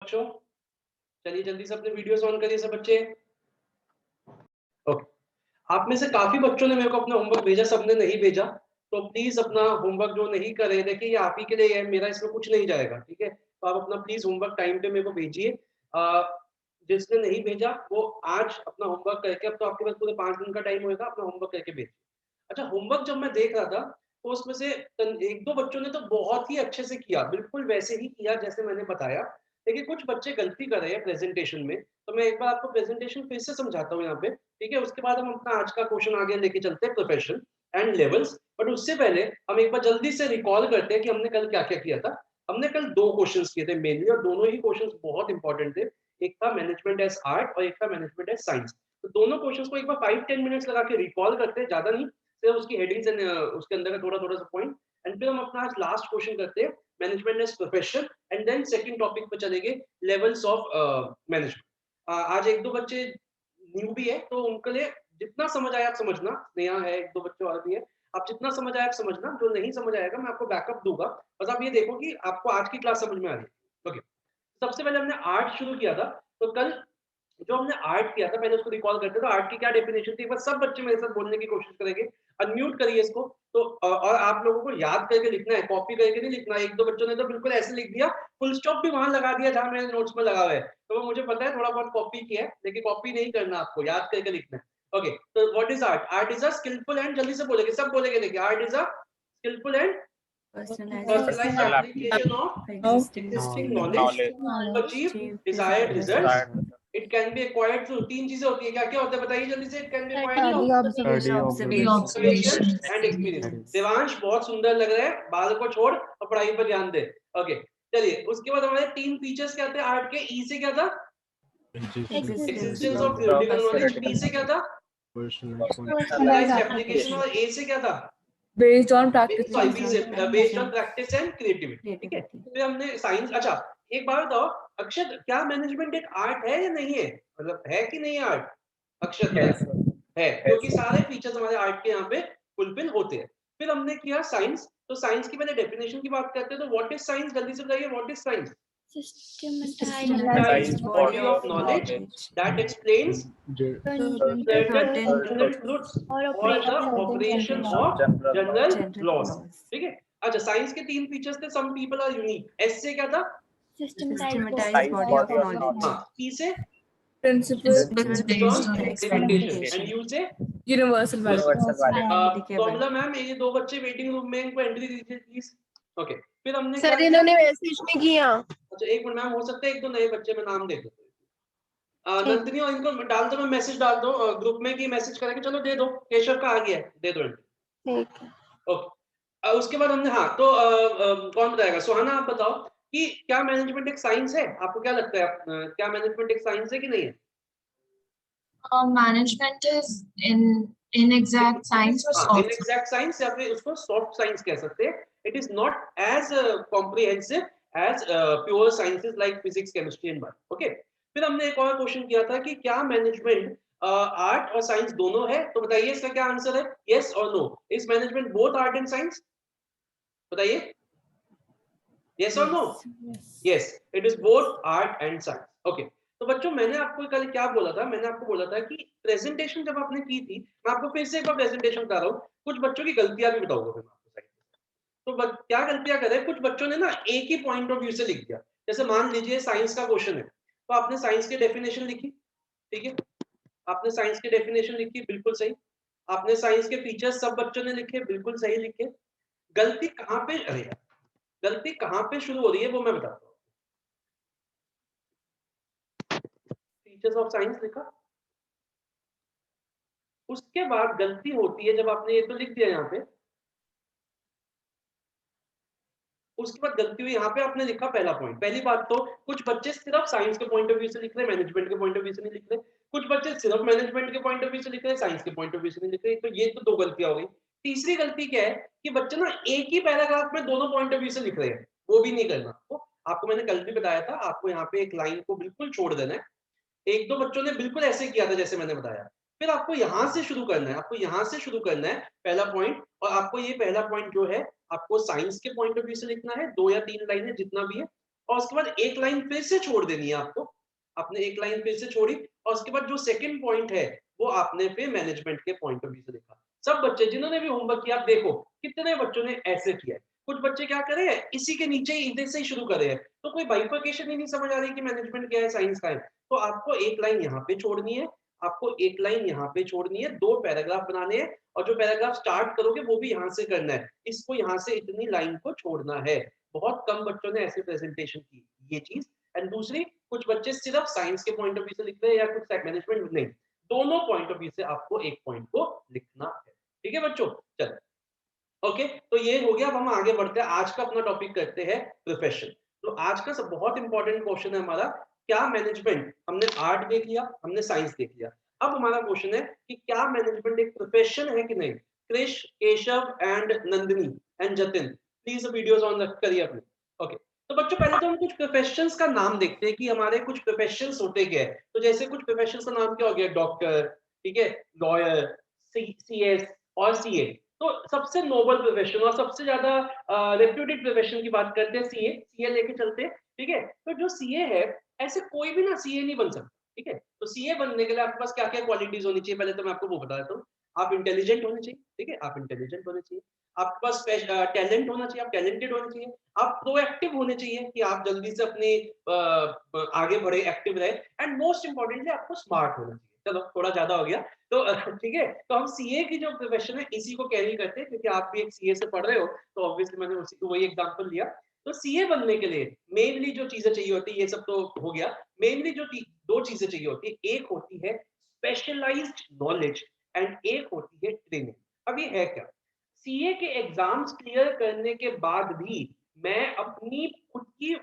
बच्चों, चलिए जल्दी से अपने वीडियोस ऑन करिए सब बच्चे। ओके, आप में से काफी बच्चों ने मेरे को अपना होमवर्क भेजा, सबने नहीं भेजा, तो प्लीज अपना होमवर्क जो नहीं करे, देखिए ये आप ही के लिए है, मेरा इसमें कुछ नहीं जाएगा, ठीक है। तो आप अपना प्लीज होमवर्क टाइम पे मेरे को भेजिए। जिसने नहीं भेजा वो आज अपना होमवर्क करके, अब तो आपके पास पूरे 5 दिन का टाइम होगा, अपना होमवर्क करके भेजिए। अच्छा, होमवर्क जब मैं देख रहा था तो उसमें से एक दो बच्चों ने तो बहुत ही अच्छे से किया, बिल्कुल वैसे ही किया जैसे मैंने बताया, लेकिन कुछ बच्चे गलती कर रहे हैं प्रेजेंटेशन में। तो मैं एक बार आपको प्रेजेंटेशन फिर से समझाता हूँ यहाँ पे, ठीक है। उसके बाद हम अपना आज का क्वेश्चन आगे लेके चलते हैं, प्रोफेशन एंड लेवल्स। बट उससे पहले हम एक बार जल्दी से रिकॉल करते हैं कि हमने कल क्या क्या किया था। हमने कल 2 क्वेश्चंस किए थे मेनली, और दोनों ही क्वेश्चंस बहुत इंपॉर्टेंट थे। एक था मैनेजमेंट एज आर्ट और एक था मैनेजमेंट एज साइंस। तो दोनों क्वेश्चंस को एक बार 5-10 मिनट्स लगा के रिकॉल करते हैं, ज्यादा नहीं, सिर्फ उसकी हेडिंग्स एंड उसके अंदर का थोड़ा थोड़ा सा पॉइंट। एंड फिर हम अपना आज लास्ट क्वेश्चन करते हैं, management as profession, and then second topic पे चलेंगे, लेवल्स ऑफ मैनेजमेंट। आज एक दो बच्चे न्यू भी है, तो उनके लिए जितना समझ आया आप समझना, नया है, एक दो बच्चे और भी है, आप जितना समझ आया आप समझना, जो नहीं समझ आएगा मैं आपको बैकअप दूंगा। बस आप ये देखो कि आपको आज की क्लास समझ में आ रही है। ओके, सबसे पहले हमने आर्ट शुरू किया था। तो कल जो हमने आर्ट किया था, पहले उसको रिकॉल करते हैं। तो आर्ट की क्या डेफिनेशन थी, बस सब बच्चे मेरे साथ बोलने की कोशिश करेंगे। अनम्यूट करिए इसको। तो और आप लोगों को याद करके लिखना है, कॉपी करके नहीं लिखना। एक दो बच्चों ने तो बिल्कुल ऐसे लिख दिया, फुल स्टॉप भी वहां लगा दिया जहां मेरे नोट्स में लगा हुआ है। तो वो मुझे पता है, थोड़ा बहुत कॉपी किया है, लेकिन कॉपी नहीं करना, आपको याद करके लिखना है। ओके, तो what is art? Art is a skilful and, जल्दी से बोलेंगे, सब बोलेंगे, देखिए, art is a skilful and personalized application of existing knowledge to achieve desired results. It can be acquired through, 3 चीजें होती है, क्या क्या होता है बताइए जल्दी से। It can be acquired through observation and experience. Devansh बहुत सुंदर लग रहा है, बाल को छोड़ और पढ़ाई पर ध्यान दे। ओके, चलिए उसके बाद हमारे 3 फीचर्स क्या थे आर्ट के। ई से क्या था? Existence of theoretical knowledge. B से क्या था? Personalised application. और ए से क्या था? based on practice based on practice and creativity, ठीक है। फिर हमने साइंस। अच्छा, एक बात बताओ अक्षत, क्या मैनेजमेंट एक आर्ट है या नहीं है? मतलब है कि नहीं आर्ट? अक्षत है, क्योंकि सारे फीचर्स हमारे आर्ट के यहाँ पे फुलफिल होते हैं। फिर हमने किया साइंस। तो साइंस की पहले डेफिनेशन की बात करते हैं। तो व्हाट इज साइंस, जल्दी से बताइए, what is science? Systematized body of knowledge that explains certain truths or the operation of general laws, ठीक है। अच्छा, साइंस के 3 फीचर्स थे, some people are unique। S से क्या था? systematized body of knowledge हाँ, पी से principles based on expectation, and you से universal value कमला मैम, ये 2 बच्चे वेटिंग रूम में, इनको एंट्री दीजिए प्लीज। ओके, फिर हमने सर इन्होंने मैसेज नहीं किया। अच्छा, एक मिनट मैम, हो सकता है एक दो नए बच्चे, मैं नाम देख लेता हूँ। नंदिनी, और इनको डाल दो, मैं मैसेज डाल दो ग्रुप में कि मैसेज करेंगे। चलो दे दो, केशव का आ गया है, दे दो एंट्री। ठीक है, ओके, उसके बाद हमने, हाँ तो कौन बताएगा? सुहाना, आप बताओ कि क्या मैनेजमेंट एक साइंस है? आपको क्या लगता है, क्या मैनेजमेंट एक साइंस है कि नहीं है? Management is inexact science or soft inexact science, या फिर उसको सॉफ्ट साइंस कह सकते हैं। It is not as comprehensive as pure sciences like physics, chemistry and math. Okay, फिर हमने एक और क्वेश्चन किया था कि क्या मैनेजमेंट आर्ट और साइंस दोनों है? तो बताइए इसका क्या आंसर है, यस और no. Is management both art and science? बताइए, यस और no? Yes, it is both art and science. Okay, तो बच्चों मैंने आपको कल क्या बोला था? मैंने आपको बोला था कि प्रेजेंटेशन जब आपने की थी, मैं आपको फिर से एक बार प्रेजेंटेशन बता रहा हूँ, कुछ बच्चों की गलतियां भी बताऊंगा फिर मैं आपको। तो क्या गलतियां करे कुछ बच्चों ने ना, एक ही पॉइंट ऑफ व्यू से लिख दिया। जैसे मान लीजिए साइंस का क्वेश्चन है, तो आपने साइंस की डेफिनेशन लिखी, ठीक है, आपने साइंस की डेफिनेशन लिखी, बिल्कुल सही। आपने साइंस के फीचर्स सब बच्चों ने लिखे, बिल्कुल सही लिखे। गलती कहाँ पे, अरे यार, गलती कहाँ पे शुरू हो रही है वो मैं बताता हूँ। फीचर्स ऑफ साइंस लिखा, उसके बाद गलती होती है जब आपने ये तो लिख दिया यहाँ पे, उसके बाद गलती हुई यहाँ पे, आपने लिखा पहला पॉइंट। पहली बात तो कुछ बच्चे सिर्फ साइंस के पॉइंट ऑफ व्यू से लिख रहे हैं, मैनेजमेंट के पॉइंट ऑफ व्यू से नहीं लिख रहे। कुछ बच्चे सिर्फ मैनेजमेंट के पॉइंट ऑफ व्यू से लिख रहे हैं, साइंस के पॉइंट ऑफ व्यू से नहीं लिख रहे। तो ये तो 2 गलतियां हो गई। तीसरी गलती क्या है कि बच्चे ना एक ही पैराग्राफ में दोनों पॉइंट ऑफ व्यू से लिख रहे हैं, वो भी नहीं करना। तो आपको मैंने कल भी बताया था, आपको यहाँ पे एक लाइन को बिल्कुल छोड़ देना है। एक दो बच्चों ने बिल्कुल ऐसे किया था जैसे मैंने बताया। फिर आपको यहां से शुरू करना है, आपको यहां से शुरू करना है पहला पॉइंट। और आपको ये पहला पॉइंट जो है, आपको साइंस के पॉइंट ऑफ व्यू से लिखना है, 2 या 3 लाइनें जितना भी है। और उसके बाद एक लाइन फिर से छोड़ देनी है आपको, आपने एक लाइन फिर से छोड़ी और उसके बाद जो सेकंड पॉइंट है वो आपने फिर मैनेजमेंट के पॉइंट ऑफ व्यू से देखा। सब बच्चे जिन्होंने भी होमवर्क किया, आप देखो कितने बच्चों ने ऐसे किया है। कुछ बच्चे क्या करे हैं, इसी के नीचे ही इधर से ही शुरू करे हैं, तो कोई बाइफर्केशन ही नहीं समझ आ रही कि मैनेजमेंट क्या है, साइंस का है। तो आपको एक लाइन यहाँ पे छोड़नी है, आपको एक लाइन यहाँ पे छोड़नी है, 2 पैराग्राफ बनाने हैं और जो पैराग्राफ स्टार्ट करोगे वो भी यहाँ से करना है, इसको यहाँ से इतनी लाइन को छोड़ना है। बहुत कम बच्चों ने ऐसे प्रेजेंटेशन की ये चीज। एंड दूसरी, कुछ बच्चे सिर्फ साइंस के पॉइंट ऑफ व्यू से लिख रहे हैं या कुछ मैनेजमेंट, नहीं, दोनों पॉइंट ऑफ व्यू से आपको एक पॉइंट को लिखना है। ठीक है बच्चों, चलो ओके, तो ये हो गया। अब हम आगे बढ़ते हैं, आज का अपना टॉपिक करते हैं प्रोफेशन। तो आज का सब बहुत इंपॉर्टेंट क्वेश्चन है हमारा, क्या मैनेजमेंट, हमने आर्ट देख लिया, हमने साइंस देख लिया, अब हमारा क्वेश्चन है कि क्या मैनेजमेंट एक प्रोफेशन है कि नहीं। Krish, Keshav and Nandini and Jatin, please videos on करिए अपने। ओके, तो बच्चों पहले तो हम कुछ प्रोफेशंस का नाम देखते हैं कि हमारे कुछ प्रोफेशंस होते क्या है। तो जैसे कुछ प्रोफेशंस का नाम क्या हो गया, डॉक्टर, ठीक है, लॉयर, सीएस और सीए। तो सबसे नोबल प्रोफेशन और सबसे ज्यादा रेप्यूटेड प्रोफेशन की बात करते हैं, सीए लेके चलते हैं। ठीक है, तो जो सीए है, ऐसे कोई भी ना सीए नहीं बन सकता। ठीक है, तो सीए बनने के लिए आपके पास क्या क्या क्वालिटीज होनी चाहिए, पहले तो मैं आपको वो बता देता हूँ। आप इंटेलिजेंट होने चाहिए, ठीक है, आप इंटेलिजेंट होने चाहिए, आपके पास टैलेंट होना चाहिए, आप टैलेंटेड होने चाहिए, आप प्रोएक्टिव होने चाहिए कि आप जल्दी से अपनी आगे बढ़े, एक्टिव रहे, एंड मोस्ट इंपॉर्टेंटली आपको स्मार्ट होना चाहिए। चलो थोड़ा ज्यादा हो गया, तो ठीक है, तो हम सीए की जो प्रोफेशन है इसी को कैरी करते हैं, क्योंकि आप भी एक सीए से पढ़ रहे हो, तो ऑब्वियसली मैंने उसी को वही एग्जांपल लिया। तो सीए बनने के लिए मेनली जो चीजें चाहिए होती है, ये सब तो हो गया, मेनली जो दो चीजें चाहिए होती है, एक होती है स्पेशलाइज्ड नॉलेज एंड एक होती है ट्रेनिंग। अब ये है क्या, सीए के एग्जाम्स क्लियर करने के बाद भी मैं अपनी खुद की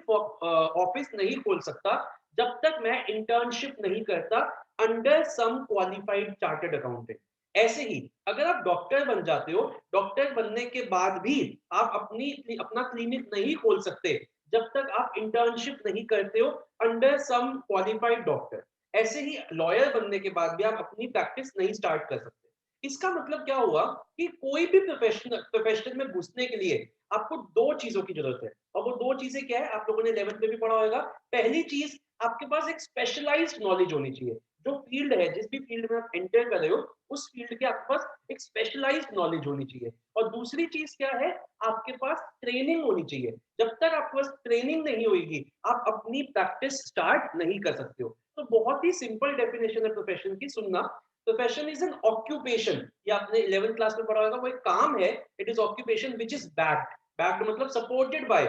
ऑफिस नहीं खोल सकता जब तक मैं इंटर्नशिप नहीं करता under some qualified chartered accountant. ऐसे ही अगर आप डॉक्टर बन जाते हो, डॉक्टर बनने के बाद भी आप अपना क्लिनिक नहीं खोल सकते जब तक आप इंटर्नशिप नहीं करते हो अंडर सम क्वालिफाइड डॉक्टर। ऐसे ही लॉयर बनने के बाद भी आप अपनी प्रैक्टिस नहीं स्टार्ट कर सकते। इसका मतलब क्या हुआ कि कोई भी प्रोफेशन में घुसने के लिए आपको दो चीजों की जरूरत है, और वो दो चीजें क्या है, आप लोगों ने 11th में भी पढ़ा होगा। पहली चीज, आपके पास एक स्पेशलाइज्ड नॉलेज होनी चाहिए। जो फील्ड है, जिस भी फील्ड में आप एंटर कर रहे हो, उस फील्ड के आपके पास एक स्पेशलाइज्ड नॉलेज होनी चाहिए। और दूसरी चीज क्या है, आपके पास ट्रेनिंग होनी चाहिए। जब तक आपके पास ट्रेनिंग नहीं होगी, आप अपनी प्रैक्टिस स्टार्ट नहीं कर सकते हो। तो बहुत ही सिंपल डेफिनेशन है प्रोफेशन की, सुनना। प्रोफेशन इज एन ऑक्यूपेशन, ये आपने 11th क्लास में पढ़ा होगा, वो एक काम है। It is occupation which is backed, backed मतलब supported by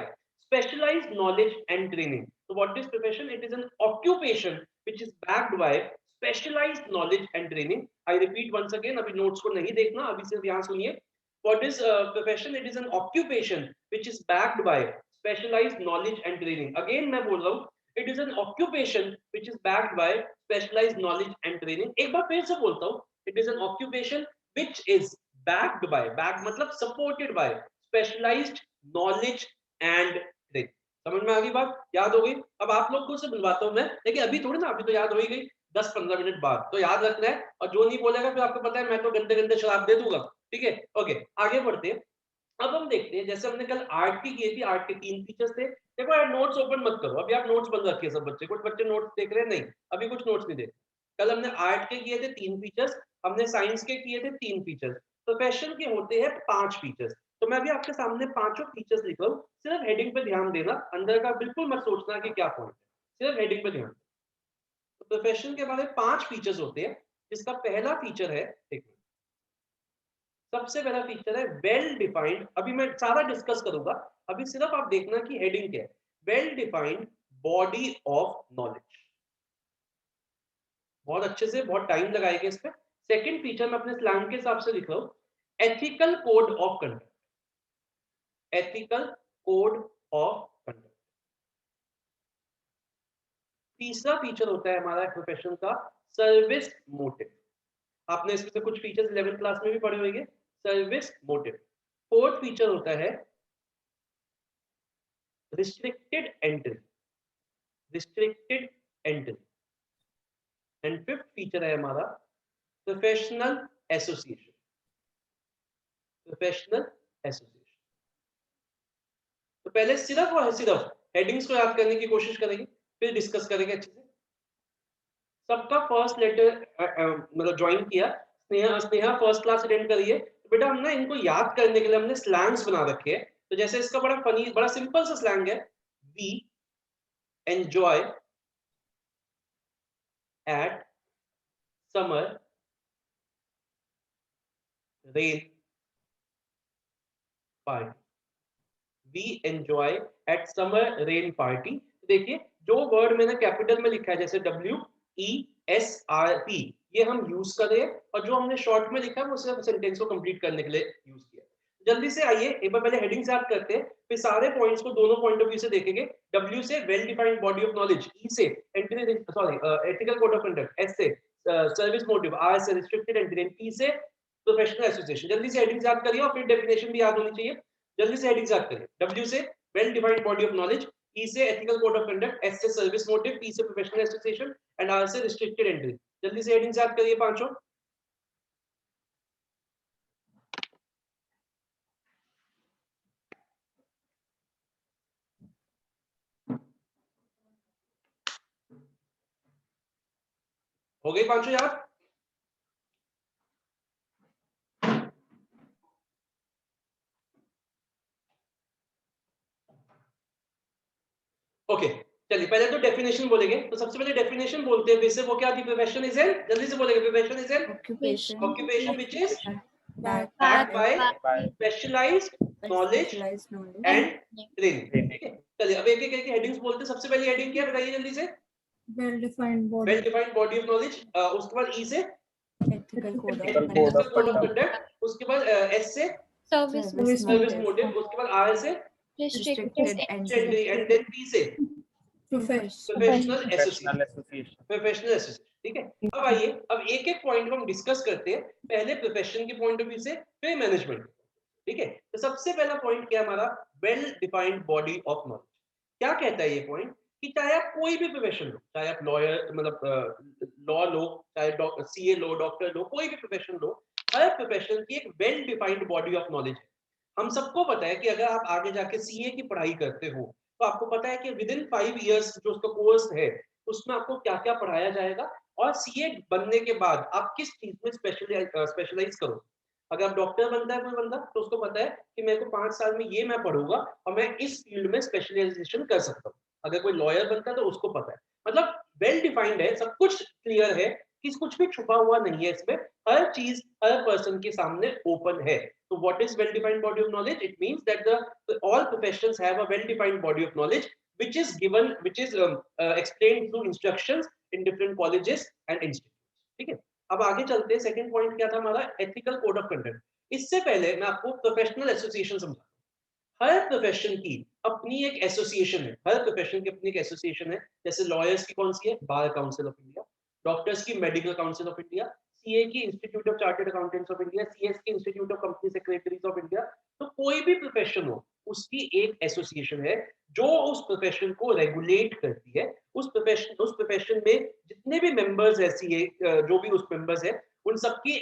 specialized knowledge and training. So what is profession? It is an occupation which is backed by specialized knowledge and training. I repeat once again, अभी notes को नहीं देखना, अभी सिर्फ यहाँ सुनिए। What is profession? It is an occupation which is backed by specialized knowledge and training. Again मैं बोल रहा हूँ, it is an occupation which is backed by specialized knowledge and training. एक बार फिर से बोलता हूँ, it is an occupation which is backed by, backed मतलब supported by specialized knowledge and training. समझ में आ गई बात, याद हो गई। अब आप लोग को से बुलवाता हूँ मैं, लेकिन अभी थोड़ी ना, अभी तो याद हो ही गई, 10-15 मिनट बाद तो याद रखना है। और जो नहीं बोलेगा फिर आपको पता है मैं तो गंदे गंदे शराब दे दूंगा। ठीक है, ओके, आगे बढ़ते हैं। अब हम देखते हैं, जैसे हमने कल आर्ट की थी, आर्ट के 3 फीचर्स थे। देखो यार, नोट्स ओपन मत करो अभी, आप नोट्स बंद रखिए सब बच्चे, कुछ बच्चे नोट्स देख रहे हैं, नहीं अभी कुछ नोट्स नहीं देख। कल हमने आर्ट के किए थे 3 फीचर्स, हमने साइंस के किए थे 3 फीचर्स, प्रोफेशन के होते हैं 5 फीचर्स। तो मैं भी आपके सामने पांचों फीचर्स लिख रहा हूँ, सिर्फ हेडिंग पे ध्यान देना, अंदर का बिल्कुल मत सोचना कि क्या पॉइंट है, सिर्फ हेडिंग पे ध्यान। तो प्रोफेशन के बारे में 5 फीचर्स होते हैं, जिसका पहला फीचर है, देखो सबसे पहला फीचर है वेल डिफाइंड। अभी मैं सारा डिस्कस करूंगा, अभी सिर्फ आप देखना कि हेडिंग क्या है, well defined body of knowledge. बहुत अच्छे से, बहुत टाइम लगाएंगे इस पे। सेकंड फीचर मैं अपने स्लैंग के हिसाब से लिख रहा हूं, ethical code of conduct, ethical code of conduct. तीसरा फीचर होता है हमारा प्रोफेशन का सर्विस मोटिव। आपने इसमें से कुछ फीचर्स 11th क्लास में भी पढ़े होंगे, सर्विस मोटिव। फोर्थ फीचर होता है restricted entry, restricted entry. And fifth feature है हमारा प्रोफेशनल एसोसिएशन, प्रोफेशनल एसोसिएशन। तो पहले सिर्फ और सिर्फ हेडिंग्स को याद करने की कोशिश करेंगे, फिर डिस्कस करेंगे अच्छे से। सबका फर्स्ट लेटर मतलब ज्वाइन किया, स्नेहा फर्स्ट क्लास अटेंड करिए। बेटा हम ना इनको याद करने के लिए हमने स्लैंग्स बना रखे हैं। तो जैसे इसका बड़ा फनी, बड़ा सिंपल सा स्लैंग है, we enjoy at summer rain party. We enjoy at summer rain party. देखिए जो वर्ड मैंने कैपिटल में लिखा है, जैसे WESRT, ये हम यूज कर रहे हैं, और जो हमने शॉर्ट में लिखा है वो सिर्फ सेंटेंस को कंप्लीट करने के लिए यूज किया। जल्दी से आइए एक बार पहले हेडिंग्स याद करते हैं, फिर सारे पॉइंट्स को दोनों पॉइंट ऑफ व्यू से देखेंगे। W से well defined body of knowledge, E से ethical code of conduct, S से सर्विस मोटिव, R से रिस्ट्रिक्टेड एंड P से प्रोफेशनल एसोसिएशन। जल्दी से हेडिंग्स याद करिए और फिर डेफिनेशन भी याद होनी चाहिए। जल्दी से हेडिंग्स याद करिए। W से well defined body of knowledge, E से ethical code of conduct, S से सर्विस मोटिव, P से प्रोफेशनल एसोसिएशन एंड R से रिस्ट्रिक्टेड एंट्री। जल्दी से हेडिंग्स याद करिए पांचों। हो गई पांचों याद? ओके चलिए पहले तो डेफिनेशन बोलेंगे। तो सबसे पहले डेफिनेशन बोलते हैं, वैसे वो क्या थी? प्रोफेशन इज एन, जल्दी से बोलेंगे, profession is an occupation which is backed by specialized knowledge and training। ठीक है, चलिए अब एक एक हेडिंग्स बोलते हैं। सबसे पहली हेडिंग क्या बताइए जल्दी से? Well defined body of knowledge. उसके बाद E से ethical code code of conduct, उसके बाद S से सर्विस सर्विस मोटिव, उसके बाद R से रिस्ट्रिक्टेड एंड देन P से प्रोफेशनल एसोसिएशन। ठीक है, अब आइए अब एक एक पॉइंट को हम डिस्कस करते हैं, पहले प्रोफेशन के पॉइंट ऑफ व्यू से, फिर मैनेजमेंट। ठीक है, तो सबसे पहला पॉइंट क्या हमारा? Well defined body of knowledge. क्या कहता है ये पॉइंट? कि चाहे आप कोई भी प्रोफेशन लो, चाहे आप लॉयर मतलब लॉ लो, चाहे सीए लो, डॉक्टर लो, कोई भी प्रोफेशन लो, हर प्रोफेशन की एक well defined body of knowledge है। हम सबको पता है कि अगर आप आगे जाके सीए की पढ़ाई करते हो तो आपको पता है कि विद इन 5 इयर्स जो उसका कोर्स है उसमें आपको क्या क्या पढ़ाया जाएगा, और सीए बनने के बाद आप किस चीज में स्पेशलाइज करो। अगर आप डॉक्टर बनता है कोई बंदा तो उसको पता है कि मेरे को 5 साल में ये मैं पढ़ूंगा और मैं इस फील्ड में स्पेशलाइजेशन कर सकता हूँ। अगर कोई लॉयर बनता है तो उसको पता है, मतलब वेल डिफाइंड है, सब कुछ क्लियर है, कि कुछ भी छुपा हुआ नहीं है इसमें, हर चीज हर पर्सन के सामने ओपन है। So what is well-defined body of knowledge? It means that all professions have a well-defined body of knowledge, which is given, which is explained through instructions in different colleges and institutes. ठीक है, अब आगे चलते हैं। Second point क्या था हमारा? Ethical code of conduct. इससे पहले मैं आपको प्रोफेशनल एसोसिएशन समझाता हूँ। हर प्रोफेशन की अपनी एक एसोसिएशन है, हर प्रोफेशन की अपनी एक एसोसिएशन है। जैसे लॉयर्स की कौन सी है? Bar council of India. Doctors की medical council of India. CA की institute of chartered accountants of India. CS की institute of company secretaries of India. तो कोई भी प्रोफेशन हो उसकी एक एसोसिएशन है जो उस प्रोफेशन को रेगुलेट करती है। उस प्रोफेशन में जितने भी मेंबर्स है, सीए जो भी उस मेंबर्स है, उन सबकी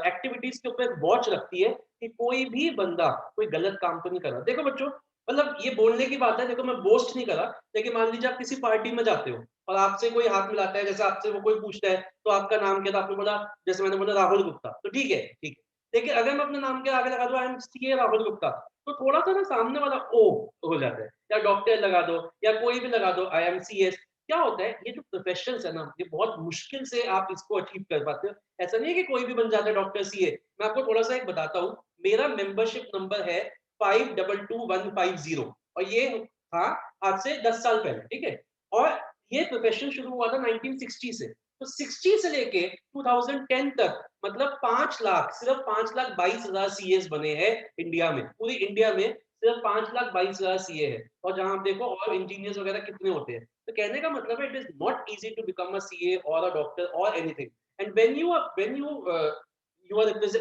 एक्टिविटीज के ऊपर वॉच रखती है कि कोई भी बंदा कोई गलत काम तो नहीं कर रहा। देखो बच्चों, मतलब ये बोलने की बात है, देखो मैं बोस्ट नहीं कर रहा, लेकिन मान लीजिए आप किसी पार्टी में जाते हो और आपसे कोई हाथ मिलाता है, जैसे आपसे वो कोई पूछता है तो आपका नाम क्या था, आपने बोला, जैसे मैंने बोला राहुल गुप्ता, तो ठीक है ठीक है। लेकिन अगर मैं अपने नाम के आगे लगा दूं I am CA Rahul Gupta, तो थोड़ा सा ना सामने वाला ओ हो जाता है। या डॉक्टर लगा दो या कोई भी लगा दो आई एम सीएस, क्या होता है, ये जो प्रोफेशंस है ना, ये बहुत मुश्किल से आप इसको अचीव कर पाते हो। ऐसा नहीं है कि कोई भी बन जाता है डॉक्टर सीए। मैं आपको थोड़ा सा एक बताता हूँ, मेरा मेंबरशिप नंबर है 522150, और ये था आज से 10 साल पहले। ठीक है, और ये प्रोफेशन शुरू हुआ था 1960 से। तो 60 से लेके 2010 तक मतलब 5 लाख, सिर्फ 5,22,000 सीएस बने हैं इंडिया में। पूरी इंडिया में सिर्फ 5,22,000 सीए है, और जहां आप देखो और इंजीनियर्स वगैरह कितने होते हैं। तो कहने का मतलब है it is not easy to become a CA और अ डॉक्टर और एनीथिंग। एंड व्हेन यू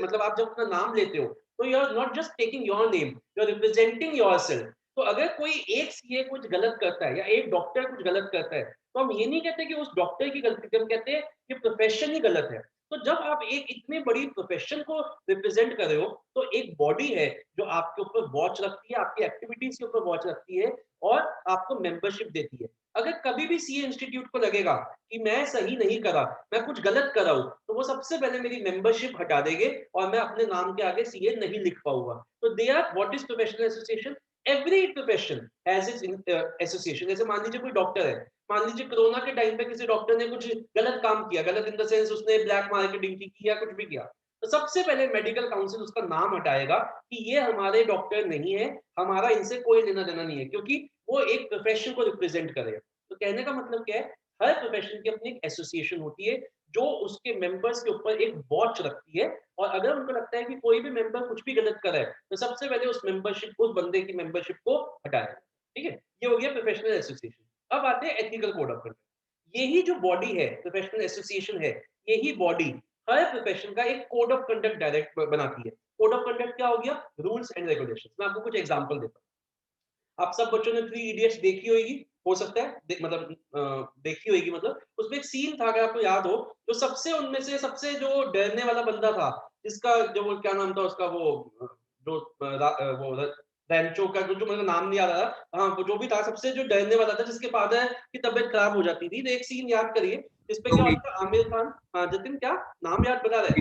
मतलब आप जब अपना नाम लेते हो तो you are not just taking your name, you are representing yourself. तो अगर कोई एक सीए कुछ गलत करता है या एक डॉक्टर कुछ गलत करता है, तो हम ये नहीं कहते कि उस डॉक्टर की गलती थी, हम कहते हैं कि प्रोफेशन ही गलत है। तो जब आप एक इतनी बड़ी प्रोफेशन को रिप्रेजेंट कर रहे हो, तो एक बॉडी है जो आपके ऊपर वॉच रखती है, आपकी एक्टिविटीज के ऊपर वॉच रखती है और आपको मेंबरशिप देती है। अगर कभी भी सीए इंस्टीट्यूट को लगेगा कि मैं सही नहीं करा, मैं कुछ गलत कर रहा हूं, तो वो सबसे पहले मेरी मेंबरशिप हटा देंगे और मैं अपने नाम के आगे सीए नहीं लिख पाऊंगा। तो they are what is professional association? Every profession has its association. जैसे मान लीजिए कोई डॉक्टर है, मान लीजिए कोरोना के टाइम पे किसी डॉक्टर ने कुछ गलत काम किया, गलत इन द सेंस उसने ब्लैक मार्केटिंग की या कुछ भी किया, तो सबसे पहले मेडिकल काउंसिल उसका नाम हटाएगा कि ये हमारे डॉक्टर नहीं है, हमारा इनसे कोई लेना देना नहीं है, क्योंकि वो एक प्रोफेशन को रिप्रेजेंट करे। तो कहने का मतलब क्या है, हर प्रोफेशन की अपनी एक एसोसिएशन होती है जो उसके मेंबर्स के ऊपर एक वॉच रखती है, और अगर उनको लगता है कि कोई भी मेंबर कुछ भी गलत कर रहा है, तो सबसे पहले उस मेंबरशिप, उस बंदे की मेंबरशिप को हटाएगा। ठीक है, ये हो गया प्रोफेशनल एसोसिएशन। अब आते हैं एथिकल कोड ऑफ कंडक्ट। यही जो बॉडी है, प्रोफेशनल एसोसिएशन है, यही बॉडी हर प्रोफेशन का एक कोड ऑफ कंडक्ट डायरेक्ट बनाती है। कोड ऑफ कंडक्ट क्या हो गया? Rules and regulations. मैं आपको कुछ एग्जांपल देता हूँ। आप सब बच्चों ने थ्री इडियट्स देखी होगी, हो सकता है मतलब देखी होगी, मतलब उसमें एक सीन था, अगर आपको याद हो, जो सबसे उनमें से सबसे जो डरने वाला बंदा था, जिसका जो वो क्या नाम था उसका, वो जो वो रैंचो का जो मेरा नाम नहीं आ रहा था, हाँ वो जो भी था, सबसे जो डरने वाला था, जिसके फादर की तबीयत खराब हो जाती थी। तो एक सीन याद करिए जिसपे क्या होता था, आमिर खान, हाँ जतिन क्या नाम याद बता रहे?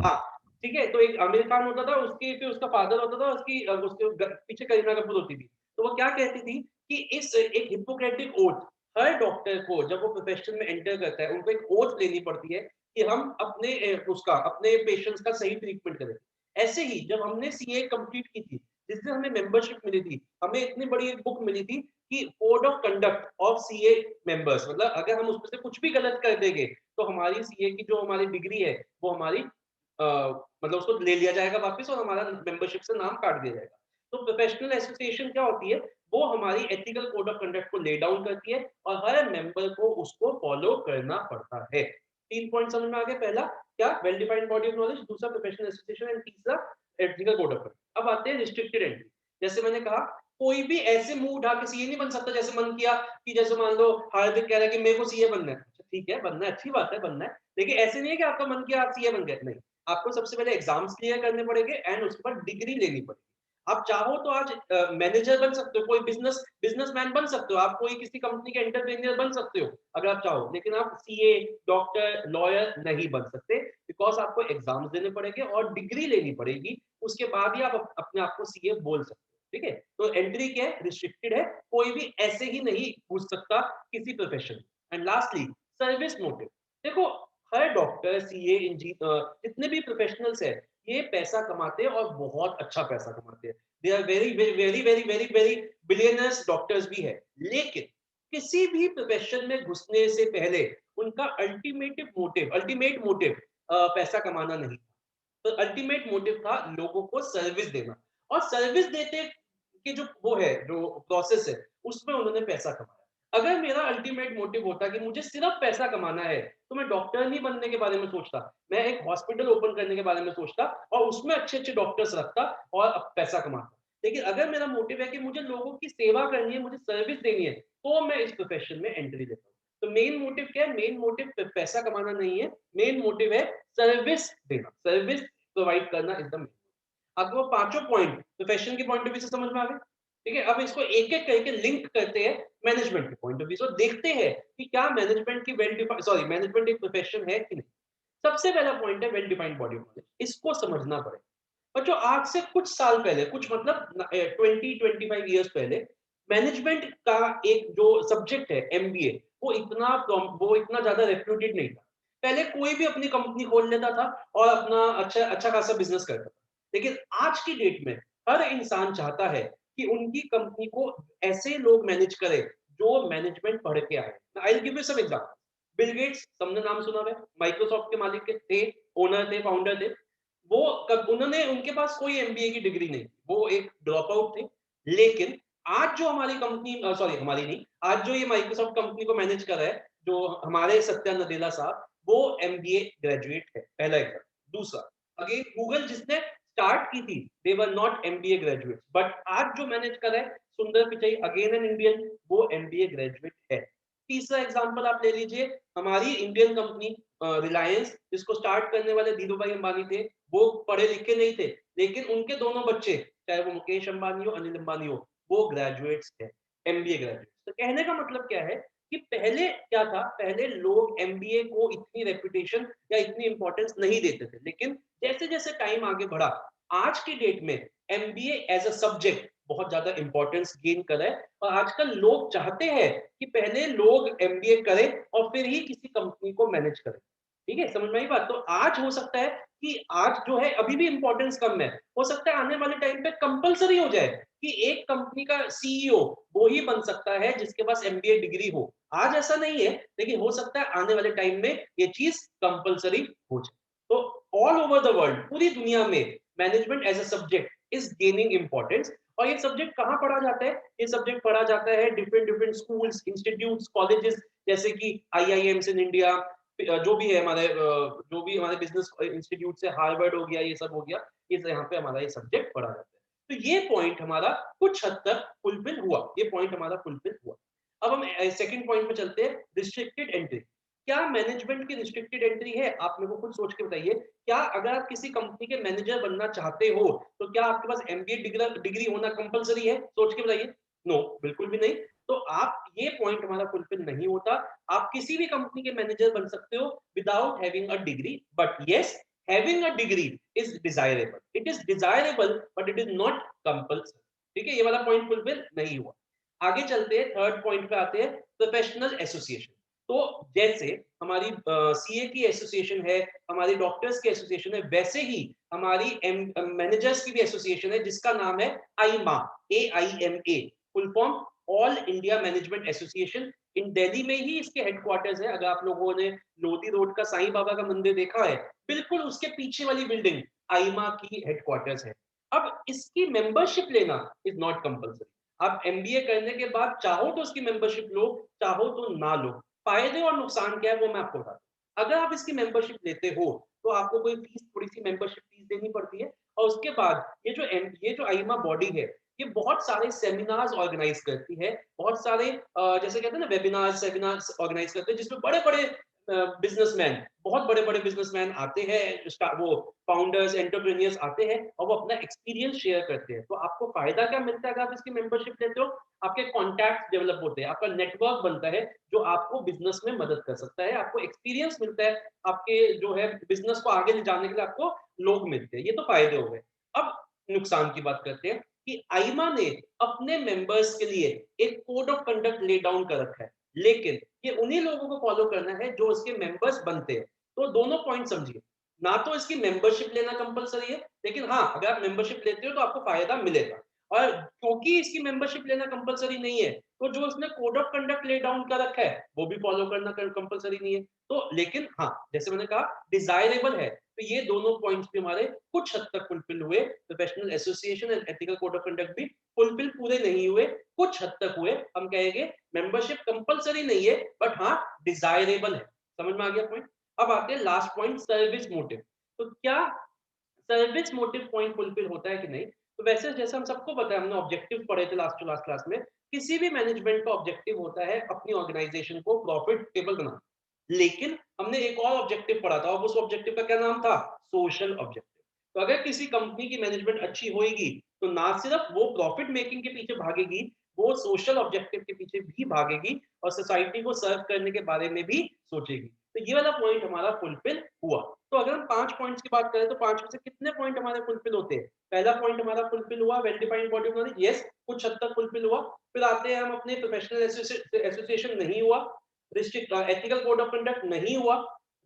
हाँ, ठीक है। तो एक आमिर खान होता था, उसके फिर उसका फादर होता था, उसकी उसके पीछे करीना कपूर होती थी। तो वो क्या कहती थी कि इस एक हिप्पोक्रेटिक ओथ, हर डॉक्टर को जब वो प्रोफेशन में एंटर करता है, उनको एक ओथ लेनी पड़ती है कि हम अपने उसका अपने पेशेंट्स का सही ट्रीटमेंट करें। ऐसे ही जब हमने सीए कंप्लीट की थी, जिससे हमें मेंबरशिप मिली थी, हमें इतनी बड़ी एक बुक मिली थी कि code of conduct of CA members, मतलब अगर हम उसमें से कुछ भी गलत कर देंगे, तो हमारी सीए की जो हमारी डिग्री है, वो हमारी मतलब उसको ले लिया जाएगा वापस और हमारा मेंबरशिप से नाम काट दिया जाएगा। तो प्रोफेशनल एसोसिएशन क्या होती है? वो हमारी एथिकल कोड ऑफ कंडक्ट को ले डाउन करती है और हर मेंबर को उसको फॉलो करना पड़ता है। 3 पॉइंट समझ में आ गए? पहला क्या? Well defined body of knowledge, दूसरा प्रोफेशनल एसोसिएशन एंड तीसरा एथिकल कोड ऑफ कंडक्ट। अब आते हैं रिस्ट्रिक्टेड एंट्री। जैसे मैंने कहा, कोई भी ऐसे मुंह उठा के सीए नहीं बन सकता जैसे मन किया, कि जैसे मान लो हार्दिक कह रहा है कि मेरे को सीए बनना है। अच्छा, ठीक है, बनना है, अच्छी बात है, बनना है, लेकिन ऐसे नहीं है कि आपका मन किया आप सीए बन गए। नहीं, आपको सबसे पहले एग्जाम्स क्लियर करने पड़ेंगे एंड उसके बाद डिग्री लेनी पड़ेगी। आप चाहो तो आज मैनेजर बन सकते हो, कोई बिजनेसमैन बन सकते हो, आप कोई किसी कंपनी के एंटरप्रेन्योर बन सकते हो अगर आप चाहो, लेकिन आप सीए, डॉक्टर, लॉयर नहीं बन सकते, बिकॉज आपको एग्जाम्स देने पड़ेंगे और डिग्री लेनी पड़ेगी। उसके बाद ही आप अपने आप को सीए बोल सकते हो। ठीक है, तो एंट्री क्या है? रिस्ट्रिक्टेड है, कोई भी ऐसे ही नहीं घुस सकता किसी profession. And lastly, service motive. देखो, हर डॉक्टर, सीए, इंजीनियर, जितने भी प्रोफेशनल्स है, ये पैसा कमाते हैं और बहुत अच्छा पैसा कमाते हैं। They are very very very very very very billionaires doctors भी है। लेकिन किसी भी प्रोफेशन में घुसने से पहले उनका अल्टीमेट मोटिव पैसा कमाना नहीं था। तो अल्टीमेट मोटिव था लोगों को सर्विस देना, और सर्विस देते कि जो वो है, जो प्रोसेस है, उसमें उन्होंने पैसा कमाया। अगर मेरा अल्टीमेट मोटिव होता कि मुझे सिर्फ पैसा कमाना है, तो मैं डॉक्टर नहीं बनने के बारे में सोचता, मैं एक हॉस्पिटल ओपन करने के बारे में सोचता और उसमें अच्छे अच्छे डॉक्टर्स रखता और पैसा कमाता। लेकिन अगर मेरा मोटिव है कि मुझे लोगों की सेवा करनी है, मुझे सर्विस देनी है, तो मैं इस प्रोफेशन में एंट्री लेता हूँ। तो मेन मोटिव क्या है? मेन मोटिव पैसा कमाना नहीं है, मेन मोटिव है सर्विस देना, सर्विस प्रोवाइड करना इज द मेन। आपको पांचों पॉइंट प्रोफेशन के पॉइंट ऑफ व्यू से समझ में आ गए? ठीक है, अब इसको एक एक करके लिंक करते हैं मैनेजमेंट के पॉइंट ऑफ व्यू से, देखते हैं कि क्या मैनेजमेंट की मैनेजमेंट एक प्रोफेशन है कि नहीं। सबसे पहला पॉइंट है well defined body of knowledge. इसको समझना पड़ेगा। और जो आज से कुछ साल पहले, कुछ मतलब 20-25 ईयर्स पहले, मैनेजमेंट का एक जो सब्जेक्ट है एमबीए, वो इतना ज्यादा रेप्यूटेड नहीं था। पहले कोई भी अपनी कंपनी खोल लेता था और अपना अच्छा अच्छा खासा बिजनेस करता था। लेकिन आज की डेट में हर इंसान चाहता है कि उनकी कंपनी को ऐसे लोग मैनेज करें जो मैनेजमेंट पढ़ के आए। I will give you some example. Bill Gates, सबने नाम सुना है, माइक्रोसॉफ्ट के मालिक के थे, ओनर थे, फाउंडर थे। वो उन्होंने, उनके पास कोई एमबीए की डिग्री नहीं, वो एक ड्रॉप आउट थे। लेकिन आज जो हमारी कंपनी, सॉरी हमारी नहीं, आज जो ये माइक्रोसॉफ्ट कंपनी को मैनेज कर रहा है, जो हमारे सत्या नडेला साहब, वो एमबीए ग्रेजुएट है। पहला एग्जाम्पल। दूसरा, अगेन गूगल जिसने स्टार्ट की थी, they were not MBA graduates, but आज जो मैनेज कर रहा है Sundar Pichai again an Indian, वो MBA ग्रेजुएट है। तीसरा एग्जांपल आप ले लीजिए, हमारी इंडियन कंपनी रिलायंस, जिसको स्टार्ट करने वाले धीरू भाई अंबानी थे, वो पढ़े लिखे नहीं थे, लेकिन उनके दोनों बच्चे, चाहे वो मुकेश अंबानी हो, अनिल अंबानी हो, वो ग्रेजुएट्स थे, MBA ग्रेजुएट। तो कहने का मतलब क्या है कि पहले क्या था, पहले लोग MBA को इतनी रेपुटेशन या इतनी इंपॉर्टेंस नहीं देते थे, लेकिन जैसे जैसे टाइम आगे बढ़ा, आज की डेट में MBA एज अ सब्जेक्ट बहुत ज्यादा इंपॉर्टेंस गेन कर रहा है, और आजकल लोग चाहते हैं कि पहले लोग MBA करें और फिर ही किसी कंपनी को मैनेज करें। ठीक है, समझ में आई बात? तो आज हो सकता है कि आज जो है अभी भी इंपॉर्टेंस कम है, हो सकता है आने वाले टाइम पे कंपलसरी हो जाए कि एक कंपनी का CEO वो ही बन सकता है जिसके पास MBA डिग्री हो। आज ऐसा नहीं है, लेकिन हो सकता है आने वाले टाइम में ये चीज कंपलसरी हो जाए। तो ऑल ओवर द वर्ल्ड, पूरी दुनिया में management as a subject is gaining importance. और ये सब्जेक्ट कहाँ पढ़ा जाता है? ये सब्जेक्ट पढ़ा जाता है different different schools, institutes, colleges, जैसे कि IIMs इन इंडिया, जो भी है हमारे जो भी हमारे बिजनेस इंस्टीट्यूट से, हार्वर्ड हो गया, ये सब हो गया, ये यहाँ पे हमारा ये सब्जेक्ट पढ़ा जाता है। तो ये पॉइंट हमारा कुछ हद तक फुलफिल हुआ, ये पॉइंट हमारा फुलफिल हुआ। अब हम सेकंड पॉइंट पे चलते हैं, रिस्ट्रिक्टेड एंट्री। क्या मैनेजमेंट की रिस्ट्रिक्टेड एंट्री है? आप मेरे को खुद सोच के बताइए। क्या अगर आप किसी कंपनी के मैनेजर बनना चाहते हो तो क्या आपके पास MBA डिग्री होना कंपलसरी है? सोच के बताइए। नो, बिल्कुल भी नहीं। तो आप, ये पॉइंट हमारा फुलफिल नहीं होता। आप किसी भी कंपनी के मैनेजर बन सकते हो without having a degree, but yes, having a degree is desirable. It is desirable but it is not compulsory. ठीक है, ये वाला पॉइंट फुलफिल नहीं हुआ। आगे चलते हैं, थर्ड पॉइंट पे आते हैं, प्रोफेशनल एसोसिएशन। तो जैसे हमारी CA की एसोसिएशन है, हमारी डॉक्टर्स की एसोसिएशन है, वैसे ही हमारी मैनेजर्स की भी एसोसिएशन है जिसका नाम है AIMA, AIMA, full form all India management association. In Delhi में ही इसके हेडक्वार्टर्स है। अगर आप लोगों ने लोधी रोड का साईं बाबा का मंदिर देखा है, बिल्कुल उसके पीछे वाली बिल्डिंग AIMA की हेडक्वार्टर्स है। अब इसकी मेंबरशिप लेना इज नॉट कंपल्सरी। आप MBA करने के बाद चाहो तो उसकी मेंबरशिप लो, चाहो तो ना लो। फायदे और नुकसान क्या है वो मैं आपको बताता हूँ। अगर आप इसकी मेंबरशिप लेते हो तो आपको कोई फीस, थोड़ी सी मेंबरशिप फीस देनी पड़ती है, और उसके बाद ये जो AIMA बॉडी है, ये बहुत सारे सेमिनार्स ऑर्गेनाइज करती है, बहुत सारे जैसे कहते हैं ना वेबिनार्स, सेमिनार्स ऑर्गेनाइज करते हैं, जिसमें बड़े बड़े बिजनेसमैन, बहुत बड़े बड़े बिजनेसमैन आते हैं, वो फाउंडर्स, एंटरप्रेन्योर्स आते हैं और वो अपना एक्सपीरियंस शेयर करते हैं। तो आपको फायदा क्या मिलता है अगर आप इसकी मेंबरशिप लेते हो? आपके कॉन्टैक्ट डेवलप होते हैं, आपका नेटवर्क बनता है जो आपको बिजनेस में मदद कर सकता है, आपको एक्सपीरियंस मिलता है, आपके जो है बिजनेस को आगे ले जाने के लिए आपको लोग मिलते हैं। ये तो फायदे हो गए। अब नुकसान की बात करते हैं कि AIMA ने अपने मेंबर्स के लिए एक code of conduct lay down कर रखा है, लेकिन ये उन्हीं लोगों को फॉलो करना है जो इसके मेंबर्स बनते हैं। तो दोनों पॉइंट समझिए, ना तो इसकी मेंबरशिप लेना कंपलसरी है, लेकिन हाँ, अगर आप मेंबरशिप लेते हो तो आपको फायदा मिलेगा। और क्योंकि इसकी मेंबरशिप लेना कंपलसरी नहीं है, तो जो उसने code of conduct lay down कर रखा है वो भी फॉलो करना कंपलसरी नहीं है। तो लेकिन हाँ, जैसे मैंने कहा, डिजायरेबल है। तो ये दोनों पॉइंट्स भी हमारे कुछ हद तक फुलफिल हुए। Professional association and ethical code of conduct भी फुलफिल पूरे नहीं हुए, कुछ हद तक हुए। हम कहेंगे मेंबरशिप कंपलसरी नहीं है, बट हाँ, डिजायरेबल है। समझ में आ गया पॉइंट? अब आते हैं लास्ट पॉइंट, सर्विस मोटिव। तो क्या सर्विस मोटिव पॉइंट फुलफिल होता है कि नहीं? तो वैसे जैसे हम सबको पता है, हमने ऑब्जेक्टिव पढ़े थे लास्ट टू लास्ट क्लास में, किसी भी मैनेजमेंट का ऑब्जेक्टिव होता है अपनी ऑर्गेनाइजेशन को प्रॉफिटेबल बनाना। लेकिन हमने एक और ऑब्जेक्टिव पढ़ा था, और उस ऑब्जेक्टिव का क्या नाम था? Social objective. तो अगर किसी कंपनी की मैनेजमेंट अच्छी होगी तो ना सिर्फ वो प्रॉफिट मेकिंग के पीछे भागेगी, वो सोशल ऑब्जेक्टिव के पीछे भी भागेगी और सोसाइटी को सर्व करने के बारे में भी सोचेगी। तो ये वाला पॉइंट हमारा फुलफिल हुआ। तो अगर हम 5 पॉइंट्स की बात करें तो 5 में से कितने पॉइंट हमारे फुलफिल होते हैं? पहला पॉइंट हमारा फुलफिल हुआ, well defined body of knowledge, yes, कुछ हद तक फुलफिल हुआ। फिर आते हैं हम अपने प्रोफेशनल एसोसिएशन, नहीं हुआ। Restrict ethical code of conduct नहीं हुआ।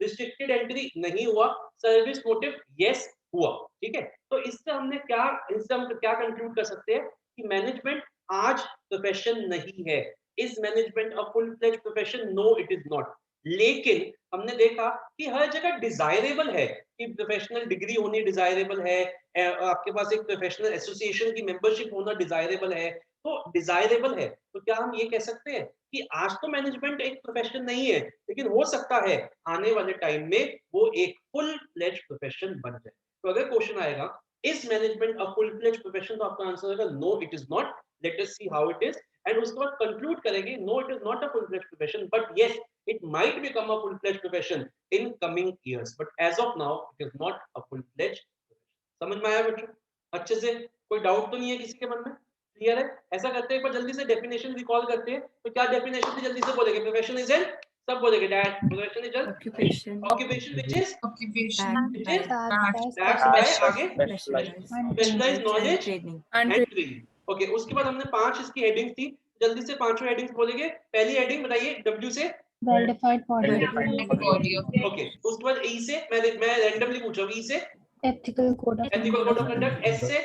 रिस्ट्रिक्टेड एंट्री नहीं हुआ। सर्विस मोटिव यस हुआ। ठीक है, तो इससे हम क्या कंक्लूड कर सकते हैं कि मैनेजमेंट आज प्रोफेशन नहीं है। Is management a full fledged profession? No, it is not. लेकिन हमने देखा कि हर जगह डिजायरेबल है कि प्रोफेशनल डिग्री होनी डिजायरेबल है, आपके पास एक प्रोफेशनल एसोसिएशन की मेंबरशिप होना डिजायरेबल है। तो डिजायरेबल है, तो क्या हम ये कह सकते हैं कि आज तो मैनेजमेंट एक प्रोफेशन नहीं है, लेकिन हो सकता है आने वाले टाइम में वो एक फुल फ्लेज्ड प्रोफेशन बन जाए? तो अगर क्वेश्चन आएगा is management a full fledged profession, तो आपका आंसर होगा no, it is not. Let us see how it is, and उसके बाद कंक्लूड करेंगे no it is not a full fledged profession, but yes it might become a full fledged profession in coming years, but as of now it is not a full fledged profession. समझ में आया बच्चों अच्छे से? कोई doubt तो नहीं है किसी के मन में? क्लियर है? ऐसा करते हैं एक बार जल्दी से डेफिनेशन रिकॉल करते हैं। तो क्या डेफिनेशन थी जल्दी से बोलेंगे? प्रोफेशन इज एन, सब बोलेंगे that, profession is an Occupation. occupation which is Occupation which is backed backed by आगे Specialized. specialized And knowledge training. and training। Okay, उसके बाद हमने 5 इसकी हेडिंग थी, जल्दी से पांचों हेडिंग्स बोलेंगे। पहली हेडिंग बताइए डब्ल्यू से, well defined body of body of okay, उसके बाद ई से, मैं रैंडमली पूछ रहा हूं, ई से ethical code of ethical code of conduct, S से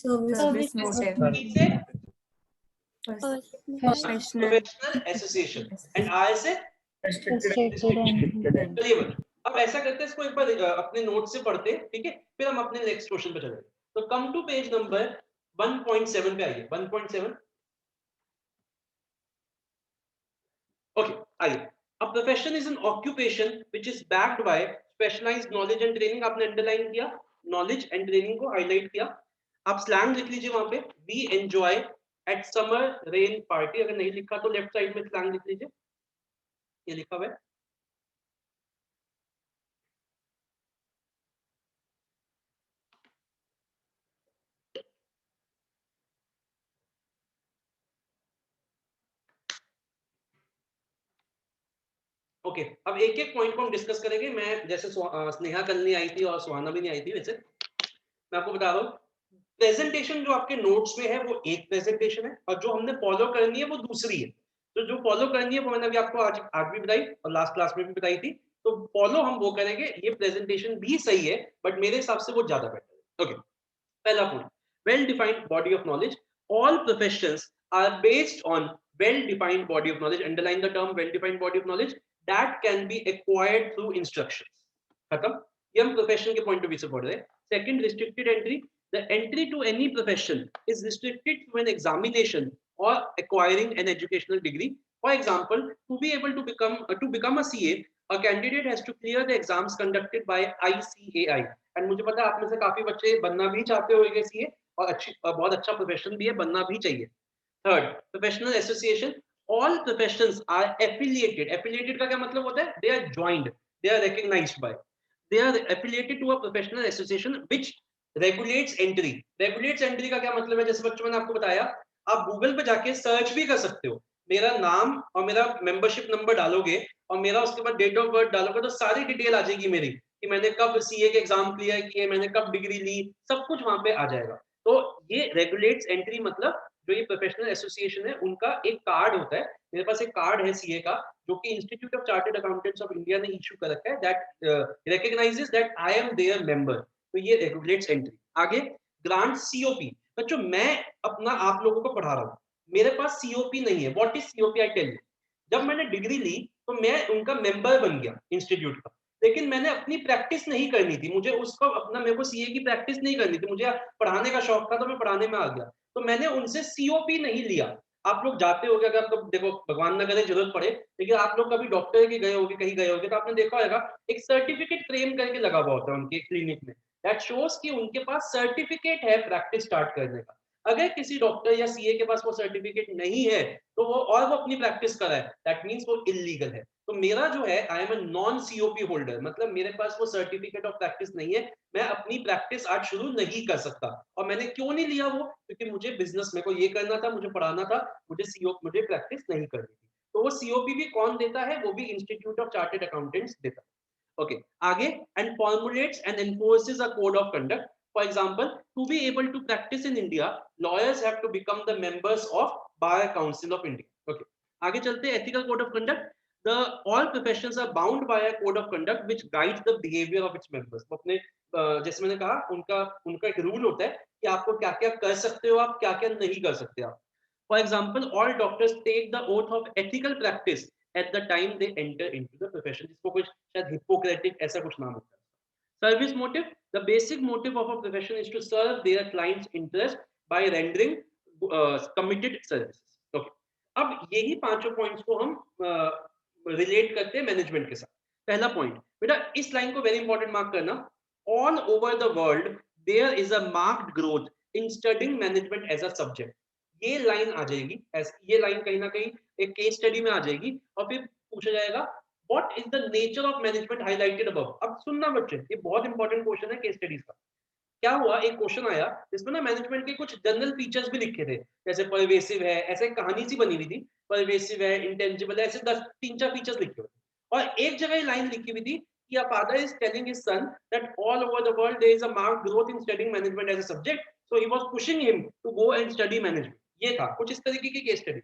Service motive. ई से Professional. Professional association, and R से restricted and चलिए बच्चों, अब ऐसा करते हैं, इसको एक बार अपने नोट से पढ़ते हैं, ठीक है, फिर हम अपने नेक्स्ट क्वेश्चन पे चलेंगे। तो कम टू पेज नंबर 1.7 पे आइए, 1.7। ओके, आइए। A profession is an occupation which is backed by specialized knowledge and training। आपने अंडरलाइन किया, नॉलेज एंड ट्रेनिंग को हाईलाइट किया। आप स्लैंग लिख लीजिए वहां पे, we enjoy at summer rain party. अगर नहीं लिखा तो लेफ्ट साइड में स्लैंग लिख लीजिए, ये लिखा हुआ है। ओके, अब एक एक पॉइंट को हम डिस्कस करेंगे। मैं जैसे स्नेहा कल नहीं आई थी और सुहाना भी नहीं आई थी, वैसे मैं आपको बता रहा हूँ, प्रेजेंटेशन जो आपके नोट्स में है वो एक प्रेजेंटेशन है, और जो हमने फॉलो करनी है वो दूसरी है। तो जो फॉलो करनी है वो मैंने अभी आपको आज भी बताई और लास्ट क्लास में भी बताई थी। तो फॉलो हम वो करेंगे, ये प्रेजेंटेशन भी सही है बट मेरे हिसाब से वो ज्यादा बेटर है। ओके, पहला point, well defined body of knowledge. All professions are based on well defined body of knowledge. Underline the term well defined body of knowledge that can be acquired through instructions. खत्म, ये हम profession के point of view से पढ़ रहे हैं। Second, restricted entry. The entry to any profession is restricted to an examination or acquiring an educational degree. For example, to be able to become a CA, a candidate has to clear the exams conducted by ICAI. And मुझे पता है आप में से काफी बच्चे बनना भी चाहते होंगे CA, और बहुत अच्छा प्रोफेशन भी है, बनना भी चाहिए। Third, professional association. All professions are affiliated. Affiliated का क्या मतलब होता है? They are joined. They are recognized by. They are affiliated to a professional association which regulates entry। regulates entry का क्या मतलब है? जैसे बच्चों मैंने आपको बताया, आप गूगल पे जाके सर्च भी कर सकते हो, मेरा नाम और मेरा मेंबरशिप नंबर डालोगे और मेरा उसके बाद डेट ऑफ बर्थ डालोगे तो सारी डिटेल आ जाएगी मेरी, कि मैंने कब सीए के एग्जाम क्लियर किए, मैंने कब डिग्री ली, सब कुछ वहां पे आ जाएगा। तो ये रेगुलेट्स एंट्री मतलब जो ये प्रोफेशनल एसोसिएशन है उनका एक कार्ड होता है। मेरे पास एक कार्ड है सीए का, जो कि institute of chartered accountants of India ने इशू कर रखा है, that recognises that I am there member. तो ये रेगुलेट्स एंट्री। आगे, ग्रांट सीओपी। बच्चों मैं अपना आप लोगों को पढ़ा रहा हूँ, मेरे पास सीओपी नहीं है। What is COP? I tell you. जब मैंने डिग्री ली तो मैं उनका मेंबर बन गया इंस्टीट्यूट का, लेकिन मैंने अपनी प्रैक्टिस नहीं करनी थी, मुझे उसको अपना, मेरे को सीए की प्रैक्टिस नहीं करनी थी, मुझे पढ़ाने का शौक था तो मैं पढ़ाने में आ गया, तो मैंने उनसे सीओपी नहीं लिया। आप लोग जाते होगे, अगर आपको देखो भगवान न करे जरूरत पड़े, लेकिन आप लोग कभी डॉक्टर के गए होगे, कहीं गए होगे, तो आपने देखा होगा एक सर्टिफिकेट फ्रेम करके लगा हुआ होता है उनके क्लिनिक में, दैट शोज कि उनके पास सर्टिफिकेट है प्रैक्टिस स्टार्ट करने का। अगर किसी डॉक्टर या सीए के पास वो सर्टिफिकेट नहीं है तो वो अपनी प्रैक्टिस कर रहा है, दैट मींस वो इलीगल है। तो मेरा जो है, I am a non COP holder, मतलब मेरे पास वो सर्टिफिकेट ऑफ प्रैक्टिस नहीं है, मैं अपनी प्रैक्टिस आज शुरू नहीं कर सकता। और मैंने क्यों नहीं लिया वो? क्योंकि मुझे बिजनेस में को ये करना था, मुझे पढ़ाना था, मुझे प्रैक्टिस नहीं करनी थी। तो वो सीओपी भी कौन देता है? वो भी इंस्टीट्यूट ऑफ चार्टर्ड अकाउंटेंट्स देता है। ओके, आगे, and formulates and एनफोर्सेस a code of conduct. For example, to be able to practice in India, lawyers have to become the members of Bar Council of India. Okay. आगे चलते हैं, ethical code of conduct. The all professions are bound by a code of conduct which guides the behavior of its members. अपने जैसे मैंने कहा, उनका एक rule होता है कि आपको क्या क्या कर सकते हो, आप क्या क्या नहीं कर सकते आप। For example, all doctors take the oath of ethical practice at the time they enter into the profession. इसको कुछ शायद हिप्पोक्रेटिक ऐसा कुछ नाम होता है। Service motive. The basic motive of a profession is to serve their client's interest by rendering committed services. Okay. अब यही पांचों पॉइंट्स को हम रिलेट करते हैं मैनेजमेंट के साथ। पहला पॉइंट बेटा, इस लाइन को वेरी इंपॉर्टेंट मार्क करना, all over the world there is a marked growth in studying management as a subject. ये लाइन आ जाएगी, ये लाइन कहीं ना कहीं एक केस स्टडी में आ जाएगी और फिर पूछा जाएगा what is the nature of management highlighted above. अब सुनना बच्चे, ये बहुत इंपॉर्टेंट क्वेश्चन है केस स्टडीज का। क्या हुआ, एक क्वेश्चन आया जिसमें ना मैनेजमेंट के कुछ जनरल फीचर्स भी लिखे थे, जैसे परवेसिव है, ऐसे एक कहानी सी बनी हुई थी, परवेसिव है, इंटेंजिबल है, ऐसे 3-4 फीचर्स लिखे हुए थे। और एक जगह ये लाइन लिखी हुई थी कि a father is telling his son that all over the world there is a marked growth in studying management as a subject, so he was pushing him to go and study management। ये था कुछ इस तरीके की case study.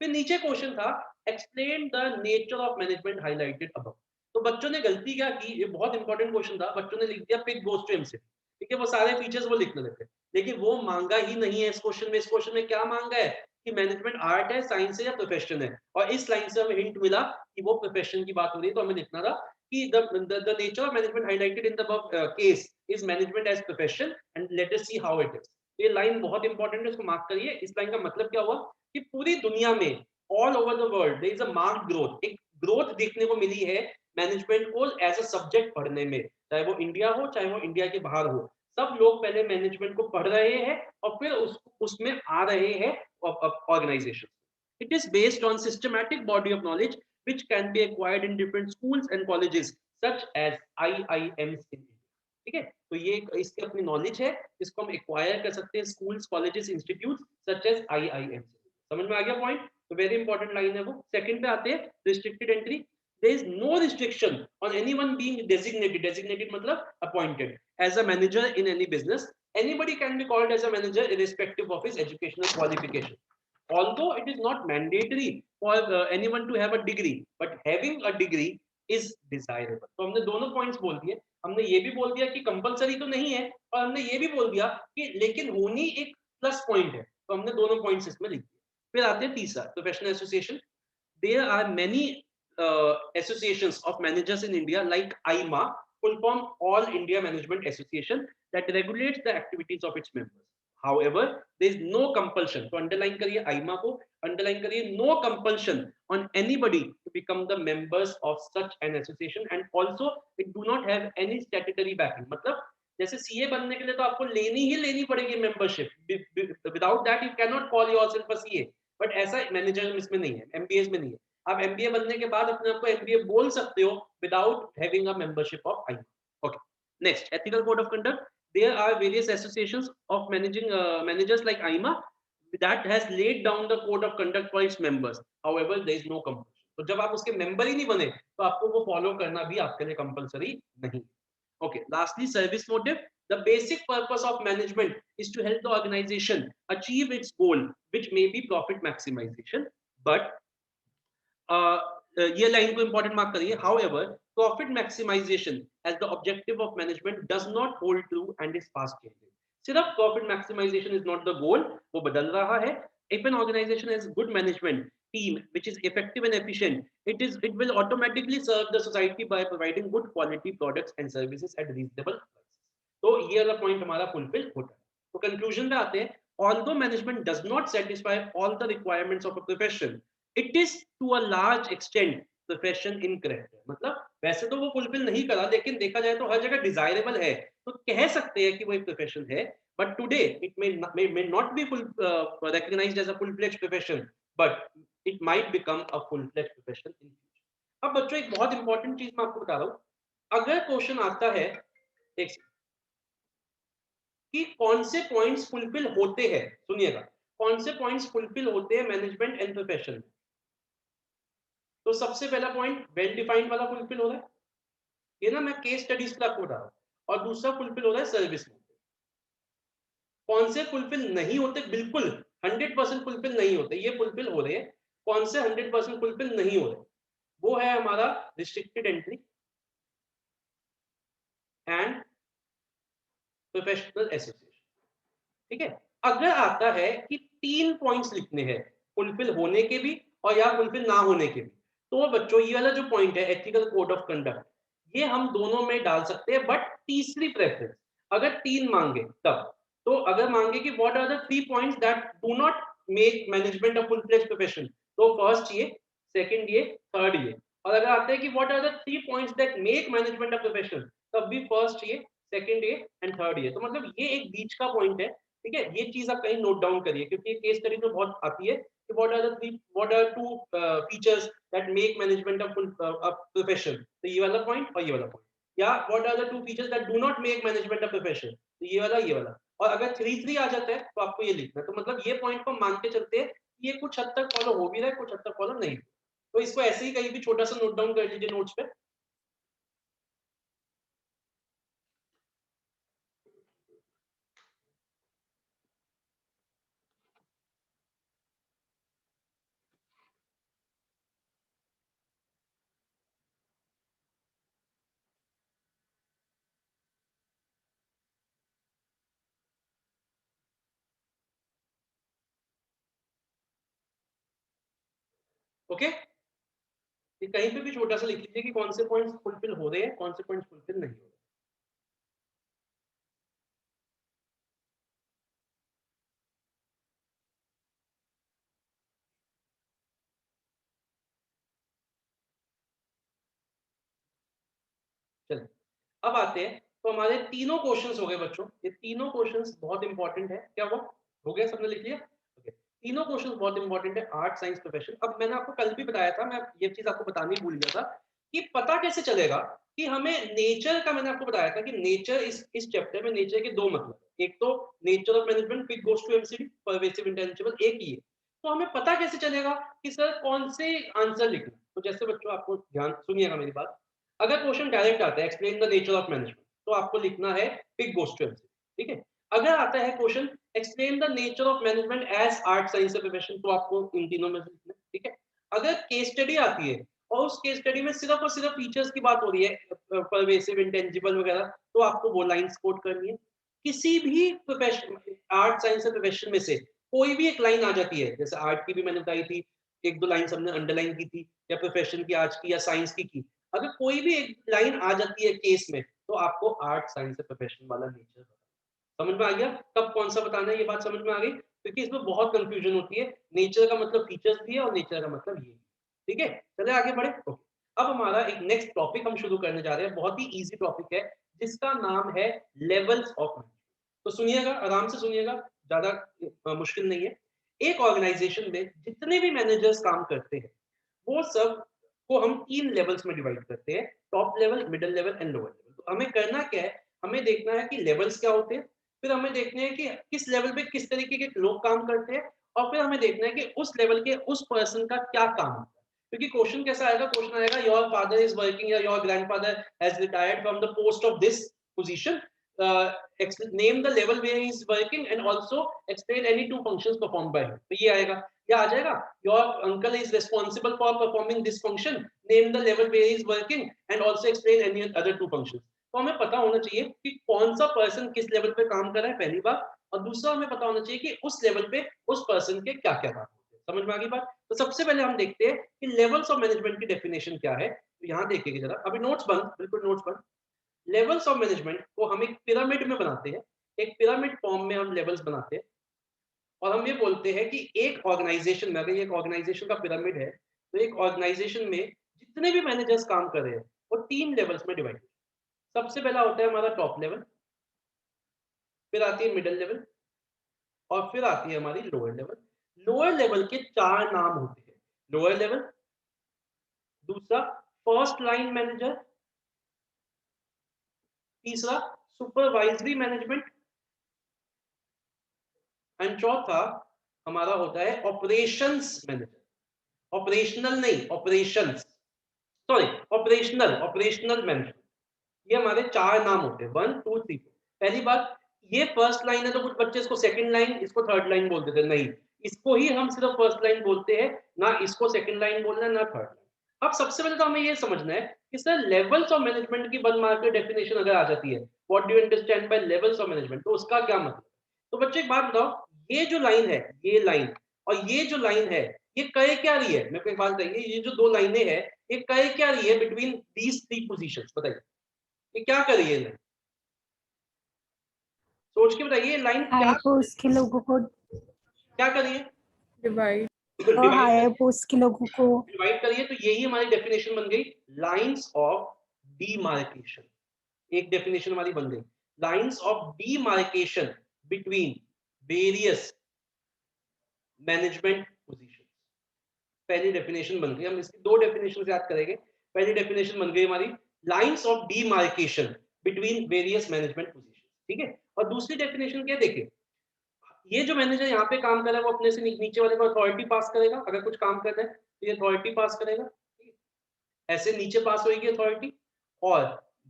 फिर नीचे question था explain the nature of management highlighted above. तो बच्चों ने गलती क्या की, ये बहुत इंपॉर्टेंट क्वेश्चन था, बच्चों ने लिख दिया पिग गोज टू एमसीक्यू। ठीक है, वो सारे फीचर्स वो लिखने लगे, लेकिन वो मांगा ही नहीं है इस क्वेश्चन में। इस क्वेश्चन में क्या मांगा है कि मैनेजमेंट आर्ट है, साइंस है या प्रोफेशन है, और इस लाइन से हमें हिंट मिला कि वो प्रोफेशन की बात हो रही है। तो हमें लिखना था कि the nature of management highlighted in the above case is management as profession and let us see how it is। ये लाइन बहुत इंपॉर्टेंट है, इसको मार्क करिए। इस लाइन का मतलब क्या हुआ कि पूरी दुनिया में all over the world there is a marked growth, एक ग्रोथ देखने को मिली है मैनेजमेंट को एज अ सब्जेक्ट पढ़ने में, चाहे वो इंडिया हो चाहे वो इंडिया के बाहर हो। सब लोग पहले मैनेजमेंट को पढ़ रहे हैं और फिर उसमें आ रहे हैं organisation. It is based on systematic body of knowledge which can be acquired in different schools and colleges such as IIMs in India। ठीक है, तो ये इसकी अपनी नॉलेज है, इसको हम एक्वायर कर सकते हैं schools, colleges, institutes such as IIMs। समझ में आ गया पॉइंट? तो वेरी इंपॉर्टेंट लाइन है वो। सेकंड पे आते हैं restricted entry. there is no restriction on anyone being designated मतलब appointed as a manager in any business। anybody can be called as a manager irrespective of his educational qualification, although it is not mandatory for anyone to have a degree, but having a degree is desirable। तो हमने दोनों points बोल दिए, हमने ये भी बोल दिया कि कंपलसरी तो नहीं है, और हमने ये भी बोल दिया कि लेकिन होनी एक प्लस पॉइंट है। तो हमने दोनों पॉइंट्स इसमें लिख दिए। फिर आते हैं तीसरा, professional association. there are many associations of managers in India like AIMA, full form All India Management Association, that regulates the activities of its members। However, there is no compulsion, तो underline करिए AIMA को, underline करिए no compulsion on anybody to become the members of such an association, and also it do not have any statutory backing। मतलब जैसे CA बनने के लिए तो आपको लेनी पड़ेगी membership, without that you can not call yourself a CA, but ऐसा मैनेजर इसमें नहीं है, एमबीए में नहीं है। आप एमबीए बनने के बाद अपने आप को एमबीए बोल सकते हो without having a membership of AIMA. Okay, next ethical code of conduct. There are various associations of managers like AIMA that has laid down the code of conduct for its members, however there is no compulsion। तो जब आप उसके member ही नहीं बने तो आपको वो follow करना भी आपके लिए कंपलसरी नहीं। Okay, lastly, service motive। The basic purpose of management is to help the organization achieve its goal, which may be profit maximization, but ये लाइन को इंपॉर्टेंट मार्क करिए। However, profit maximization as the objective of management does not hold true and is fast changing। सिर्फ profit maximization is not the goal, वो बदल रहा है। If an organization has good management team which is effective and efficient, it will automatically serve the society by providing good quality products and services at reasonable prices। तो ये वाला point हमारा fulfil होता है। तो कंक्लूजन पे आते हैं। Although management does not satisfy all the requirements of a profession, it is to a large extent profession in character। मतलब वैसे तो वो फुलफिल नहीं करा, लेकिन देखा जाए तो हर जगह डिजायरेबल है, तो कह सकते हैं कि वो एक प्रोफेशन है। But today it may not be recognized as a full-fledged profession, but it might become a full-fledged profession in future। अब बच्चों एक बहुत इंपॉर्टेंट चीज मैं आपको बता रहा हूँ। अगर क्वेश्चन आता है एक कि कौन से पॉइंट्स फुलफिल होते हैं, सुनिएगा, कौन से पॉइंट्स फुलफिल होते हैं मैनेजमेंट एंड प्रोफेशन में, तो सबसे पहला पॉइंट वेल डिफाइंड वाला फुलफिल हो रहा है, ये ना मैं केस स्टडीज पे आपको बता रहा हूँ। और दूसरा फुलफिल हो रहा है सर्विस में। कौन से फुलफिल नहीं होते, बिल्कुल 100% फुलफिल नहीं होते, ये फुलफिल हो रहे हैं। कौन से 100% फुलफिल नहीं हो रहे, वो है हमारा restricted entry and professional association. ठीक है, अगर आता है कि 3 पॉइंट्स लिखने हैं फुलफिल होने के भी और या फुलफिल ना होने के भी, तो बच्चों ये वाला जो पॉइंट है एथिकल कोड ऑफ कंडक्ट, ये हम दोनों में डाल सकते हैं, बट तीसरी प्रेफरेंस अगर 3 मांगे तब। तो अगर मांगे कि what are the 3 points that do not make management a full fledged profession, तो फर्स्ट ये, सेकंड ये, थर्ड ये। और अगर आते हैं कि what are the 3 points that make management a profession, तब भी फर्स्ट ये, सेकंड ये एंड थर्ड ये। तो मतलब ये एक बीच का पॉइंट है ठीक है, ये चीज आप कहीं नोट डाउन करिए क्योंकि ये केस स्टडी में बहुत आती है कि what are two features that make management a profession, तो ये वाला पॉइंट और ये वाला पॉइंट, या what are the two features that do not make management a profession, तो ये वाला, और अगर 3 आ जाता है तो आपको ये लिखना है। तो मतलब ये पॉइंट को मान के चलते हैं कि ये कुछ हद तक फॉलो हो भी रहा है, कुछ हद तक फॉलो नहीं, तो इसको ऐसे ही कहीं भी छोटा सा नोट डाउन कर लीजिए नोट्स पे। ओके, ये कहीं पे भी छोटा सा लिख लीजिए कि कौन से पॉइंट्स फुलफिल हो रहे हैं, कौन से पॉइंट्स फुलफिल नहीं हो रहे। चलिए अब आते हैं, तो हमारे तीनों क्वेश्चंस हो गए बच्चों, ये तीनों क्वेश्चंस बहुत इंपॉर्टेंट है। क्या हुआ, हो गया, सबने लिख लिया? ओके, तीनों क्वेश्चंस बहुत इंपॉर्टेंट है, आर्ट साइंस प्रोफेशन। अब मैंने आपको कल भी बताया था, मैं ये चीज आपको बतानी भूल गया था कि पता कैसे चलेगा कि हमें नेचर का, मैंने आपको बताया था कि नेचर इस चैप्टर में नेचर के दो मतलब, एक तो नेचर ऑफ मैनेजमेंट फिर goes to MCD pervasive intangible, एक ही है। तो हमें पता कैसे चलेगा कि सर कौन से आंसर लिखना। तो जैसे बच्चों आपको ध्यान सुनिएगा मेरी बात, अगर क्वेश्चन डायरेक्ट आता है explain the nature of management, तो आपको लिखना है पिक गोस टू एमसीडी, ठीक है। अगर आता है question explain the nature of management as art science profession, तो आपको इन तीनों में से लिखना है, ठीक है। अगर केस स्टडी आती है और उस केस स्टडी में सिर्फ और सिर्फ फीचर्स की बात हो रही है, परवेसिव इंटेंजिबल वगैरह, तो आपको वो लाइंस कोट करनी है। किसी भी प्रोफेशन, आर्ट साइंस प्रोफेशन में से कोई भी एक लाइन आ जाती है, जैसे आर्ट की भी मैंने बताई थी, एक दो लाइन हमने अंडरलाइन की थी, या प्रोफेशन की आज की, या साइंस की, अगर कोई भी एक लाइन आ जाती है केस में, तो आपको आर्ट साइंस प्रोफेशन वाला नेचर, समझ में आ गया कब कौन सा बताना है, ये बात समझ में आ गई, क्योंकि इसमें बहुत कंफ्यूजन होती है। नेचर का मतलब फीचर्स भी है और नेचर का मतलब ये, ठीक है। चले आगे बढ़े। ओके, अब हमारा एक नेक्स्ट टॉपिक हम शुरू करने जा रहे हैं, बहुत ही इजी टॉपिक है जिसका नाम है लेवल्स ऑफ मैनेजमेंट। तो सुनिएगा, आराम से सुनिएगा, ज्यादा मुश्किल नहीं है। एक ऑर्गेनाइजेशन में जितने भी मैनेजर्स काम करते हैं, वो सब को हम 3 लेवल्स में डिवाइड करते हैं, top level, middle level and lower level. तो हमें करना क्या है, हमें देखना है कि लेवल्स क्या होते हैं, फिर हमें देखना है कि किस लेवल पे किस तरीके के लोग काम करते हैं, और फिर हमें देखना है कि उस लेवल के उस पर्सन का क्या काम है। क्योंकि क्वेश्चन कैसा आएगा, क्वेश्चन आएगा योर फादर इज वर्किंग या your grandfather has retired from the post of this position, name the level where he is working and also explain any two functions performed by him, तो ये आएगा। क्या आ जाएगा, your uncle is responsible for performing this function, name the level where he is working and also explain any other two functions। तो हमें पता होना चाहिए कि कौन सा पर्सन किस लेवल पे काम कर रहा है, पहली बात, और दूसरा हमें पता होना चाहिए कि उस लेवल पे उस पर्सन के क्या क्या काम होते हैं। समझ में आ गई बात? तो सबसे पहले हम देखते हैं कि लेवल्स ऑफ मैनेजमेंट की डेफिनेशन क्या है। तो यहाँ देखिएगा जरा, अभी नोट्स बंद, बिल्कुल नोट्स बंद। लेवल्स ऑफ मैनेजमेंट को हम एक पिरामिड में बनाते हैं, एक पिरामिड फॉर्म में हम लेवल्स बनाते हैं, और हम ये बोलते हैं कि एक ऑर्गेनाइजेशन में, अगर ये एक ऑर्गेनाइजेशन का पिरामिड है, तो एक ऑर्गेनाइजेशन में जितने भी मैनेजर्स काम कर रहे हैं वो 3 लेवल्स में डिवाइड। सबसे पहला होता है हमारा टॉप लेवल, फिर आती है मिडिल लेवल, और फिर आती है हमारी लोअर लेवल। लोअर लेवल के 4 नाम होते हैं, लोअर लेवल, दूसरा फर्स्ट लाइन मैनेजर, तीसरा सुपरवाइजरी मैनेजमेंट, एंड चौथा हमारा होता है ऑपरेशंस मैनेजर। ऑपरेशनल नहीं, ऑपरेशंस, सॉरी ऑपरेशनल मैनेजर। ये हमारे 4 नाम होते हैं, 1 2 3 4। पहली बात, ये फर्स्ट लाइन है तो कुछ बच्चे इसको सेकंड लाइन, इसको थर्ड लाइन बोल देते हैं, नहीं, इसको ही हम सिर्फ फर्स्ट लाइन बोलते हैं, ना इसको सेकंड लाइन बोलना है ना थर्ड लाइन। अब सबसे पहले तो हमें ये समझना है कि सर लेवल्स ऑफ मैनेजमेंट की 1 मार्क की डेफिनेशन अगर आ जाती है, what do you understand by levels of management, तो उसका क्या मतलब। तो बच्चे एक बात बताओ, ये जो लाइन है, ये लाइन और ये जो लाइन है, ये कह क्या रही है, मेरे को एक बात बताइए, ये जो 2 लाइनें हैं, ये कह क्या रही है बिटवीन दीज 3 पोजीशंस, बताइए ये क्या कर रही है लाइन, सोच के बताइए, लाइन क्या हायर पोस्ट के लोगों को क्या कर रही है, डिवाइड और हायर पोस्ट के लोगों को डिवाइड करिए। तो यही हमारी डेफिनेशन बन गई, लाइंस ऑफ डीमार्केशन। एक डेफिनेशन हमारी बन गई, lines of demarcation between various management position. पहली डेफिनेशन बन गई, हम इसकी दो डेफिनेशन याद करेंगे। पहली डेफिनेशन बन गई हमारी lines of demarcation between various management position, ठीक है। और दूसरी डेफिनेशन क्या देखिए, ये जो मैनेजर यहाँ पे काम कर रहा है वो अपने से नीचे वाले को अथॉरिटी पास करेगा। अगर कुछ काम करना है तो ये अथॉरिटी पास करेगा, ऐसे नीचे पास होगी अथॉरिटी। और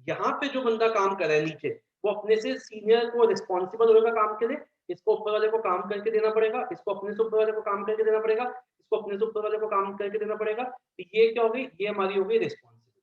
यहाँ पे जो बंदा काम कर रहा है नीचे, वो अपने से सीनियर को रिस्पॉन्सिबल होगा काम के लिए, इसको ऊपर वाले को काम करके देना पड़ेगा, इसको अपने से ऊपर वाले को काम करके देना पड़ेगा, इसको अपने से ऊपर वाले को काम करके देना पड़ेगा। तो ये क्या हो गई, ये हमारी हो गई रिस्पॉन्सिबिलिटी।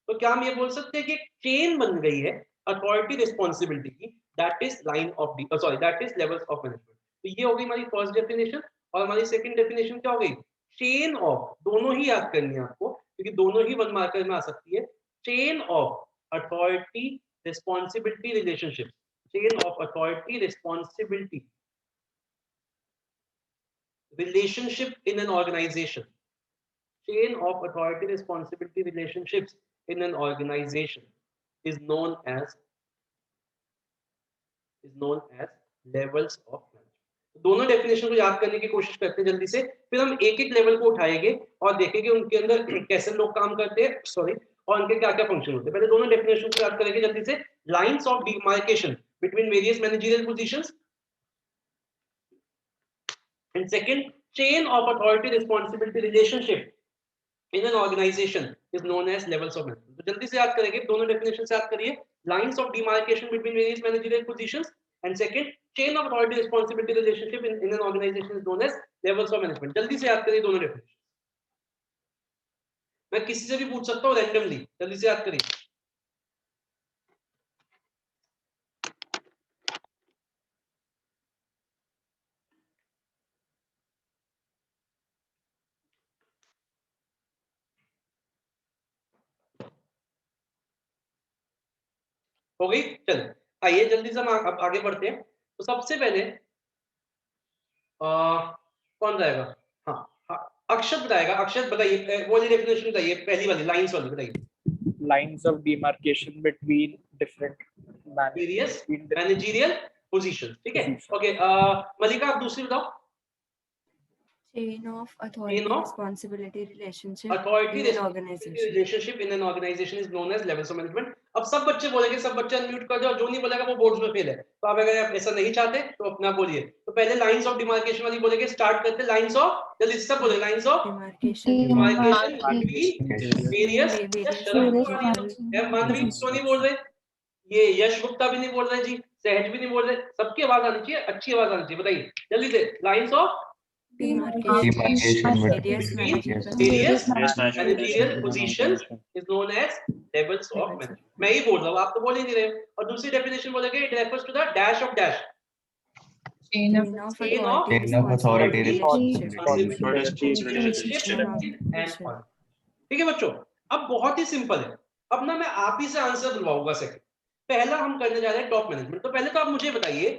तो क्या हम ये बोल सकते हैं कि एक चेन बन गई है अथॉरिटी रिस्पॉन्सिबिलिटी की, that is line of D, sorry that is levels of management. तो ये हो गई हमारी फर्स्ट डेफिनेशन। और हमारी सेकंड डेफिनेशन क्या हो गई, चेन ऑफ, दोनों ही याद करनी है आपको क्योंकि दोनों ही 1 मार्कर में आ सकती है। Chain of authority responsibility relationship, chain of authority responsibility relationship in an organization, chain of authority responsibility relationships in an organization is known as levels of management। दोनों डेफिनेशन को याद करने की कोशिश करते हैं जल्दी से, फिर हम एक एक लेवल को उठाएंगे और देखेंगे उनके अंदर कैसे लोग काम करते हैं, सॉरी, और उनके क्या क्या फंक्शन होते हैं। पहले दोनों डेफिनेशन को याद करेंगे जल्दी से। Lines of demarcation between various managerial positions, and second, chain of authority responsibility relationship in an organization is known as levels of management। तो जल्दी से याद करेंगे, दोनों डेफिनेशन से याद करिए। Lines of demarcation between various managerial positions and second, chain of authority responsibility relationship in an organisation is known as levels of management. जल्दी से याद करिए दोनों डेफिनेशन। मैं किसी से भी पूछ सकता हूं रैंडमली, जल्दी से याद करिए। हो गई, चल आइए जल्दी से हम आगे बढ़ते हैं। तो सबसे पहले कौन जाएगा, हाँ अक्षत बताएगा। अक्षत बताइए, वो वाली डेफिनेशन बताइए, पहली वाली लाइंस वाली बताइए। Lines of demarcation between different various managerial positions, ठीक है। ओके, मलिका आप दूसरी बताओ। Chain of authority Chain of responsibility relationship authority in an organization. Relationship in an organisation is known as levels of management. अब सब बच्चे बोलेंगे, सब बच्चे अनम्यूट कर दो, जो नहीं बोलेगा वो बोर्ड्स में फेल है। तो आप अगर आप ऐसा नहीं चाहते तो अपना बोलिए। तो पहले लाइंस ऑफ डिमार्केशन वाली बोलेंगे, स्टार्ट करते हैं। लाइंस ऑफ, जल्दी सब बोले, lines of Demarcation. Demarcation between various. मानवी क्यों नहीं बोल रहे, ये यश गुप्ता भी नहीं बोल रहे जी, सहज भी नहीं बोल रहे, सबकी आवाज आनी चाहिए, अच्छी आवाज आनी चाहिए। बताइए जल्दी से, lines of Demarcation. Various various managerial managerial positions is known as levels of management। मैं ही बोल रहा हूँ, आप तो बोल ही नहीं रहे। और दूसरी डेफिनेशन बोलेंगे, it refers to the dash of dash, chain of chain of authority relationship and all। ठीक है बच्चों, अब बहुत ही सिंपल है। अब ना मैं आप ही से आंसर दिलवाऊंगा। सेकंड, पहला हम करने जा रहे हैं टॉप मैनेजमेंट। तो पहले तो आप मुझे बताइए,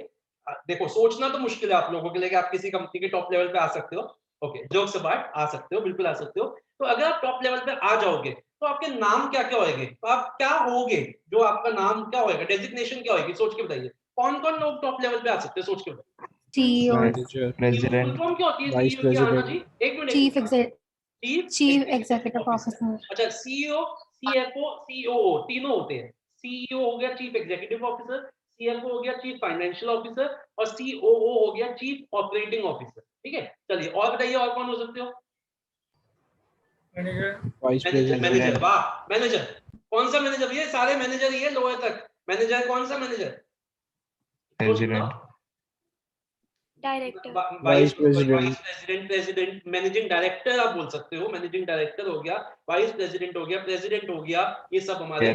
देखो सोचना तो मुश्किल है आप लोगों के लिए कि आप किसी कंपनी के टॉप लेवल पे आ सकते हो। ओके, जोक्स अपार्ट, आ सकते हो, बिल्कुल आ सकते हो। तो अगर आप टॉप लेवल पे आ जाओगे तो आपके नाम क्या क्या होंगे, तो आप क्या होगे, जो आपका नाम क्या होगा, डेजिग्नेशन क्या होगी, सोच के बताइए। कौन कौन लोग टॉप लेवल पे आ सकते हैं, सोच के बताइए। CEO, प्रेसिडेंट, फुल फॉर्म क्या होती है वाइस सीईओ की, आना जी, प्रेसिडेंट, एक मिनट। Chief Executive Officer। अच्छा, सीईओ, सीएफओ, सीओओ तीनों होते हैं। सीईओ हो गया चीफ एग्जीक्यूटिव ऑफिसर, सीएफओ हो गया चीफ फाइनेंशियल ऑफिसर, और सीओओ हो गया चीफ ऑपरेटिंग ऑफिसर। ठीक है, चलिए और बताइए और कौन हो सकते हो। वाइस मैनेजर, प्रेसिडेंट, वाह मैनेजर, कौन सा मैनेजर, ये सारे मैनेजर ही है लोअर तक। मैनेजर कौन सा manager, director, vice president, president, president, managing director आप बोल सकते हो। मैनेजिंग डायरेक्टर हो गया, वाइस प्रेसिडेंट हो गया, प्रेसिडेंट हो गया, ये सब हमारे,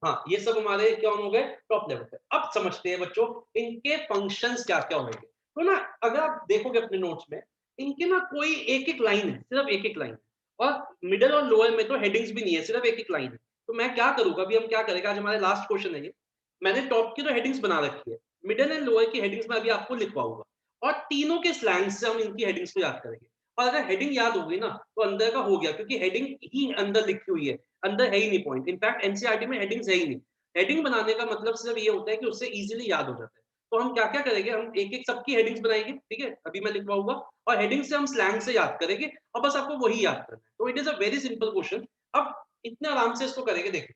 हाँ ये सब हमारे क्या हो गए, टॉप लेवल पे। अब समझते हैं बच्चों इनके फंक्शंस क्या क्या होंगे। तो ना अगर आप देखोगे अपने नोट्स में, इनके ना कोई एक एक लाइन है, सिर्फ एक एक लाइन, और मिडिल और लोअर में तो हेडिंग्स भी नहीं है, सिर्फ एक एक लाइन है। तो मैं क्या करूंगा, अभी हम क्या करेंगे, आज हमारे लास्ट क्वेश्चन है ये। मैंने टॉप की तो हेडिंग्स बना रखी है, मिडिल एंड लोअर की हेडिंग्स में अभी आपको लिखवाऊंगा, और तीनों के स्लैंग से हम इनकी हेडिंग्स को याद करेंगे। और अगर हेडिंग याद हो गई ना तो अंदर का हो गया, क्योंकि हेडिंग ही अंदर लिखी हुई है, अंदर है ही नहीं पॉइंट। इनफैक्ट एनसीईआरटी में हेडिंग्स है ही नहीं। हेडिंग बनाने का मतलब सिर्फ ये होता है कि उससे इजीली याद हो जाता है। तो हम क्या क्या करेंगे, हम एक एक सबकी हेडिंग्स बनाएंगे, ठीक है, अभी मैं लिखवाऊंगा, और हेडिंग से हम स्लैंग से याद करेंगे, और बस आपको वही याद करना है। तो it is a very simple question. अब इतने आराम से इसको करेंगे, देखिए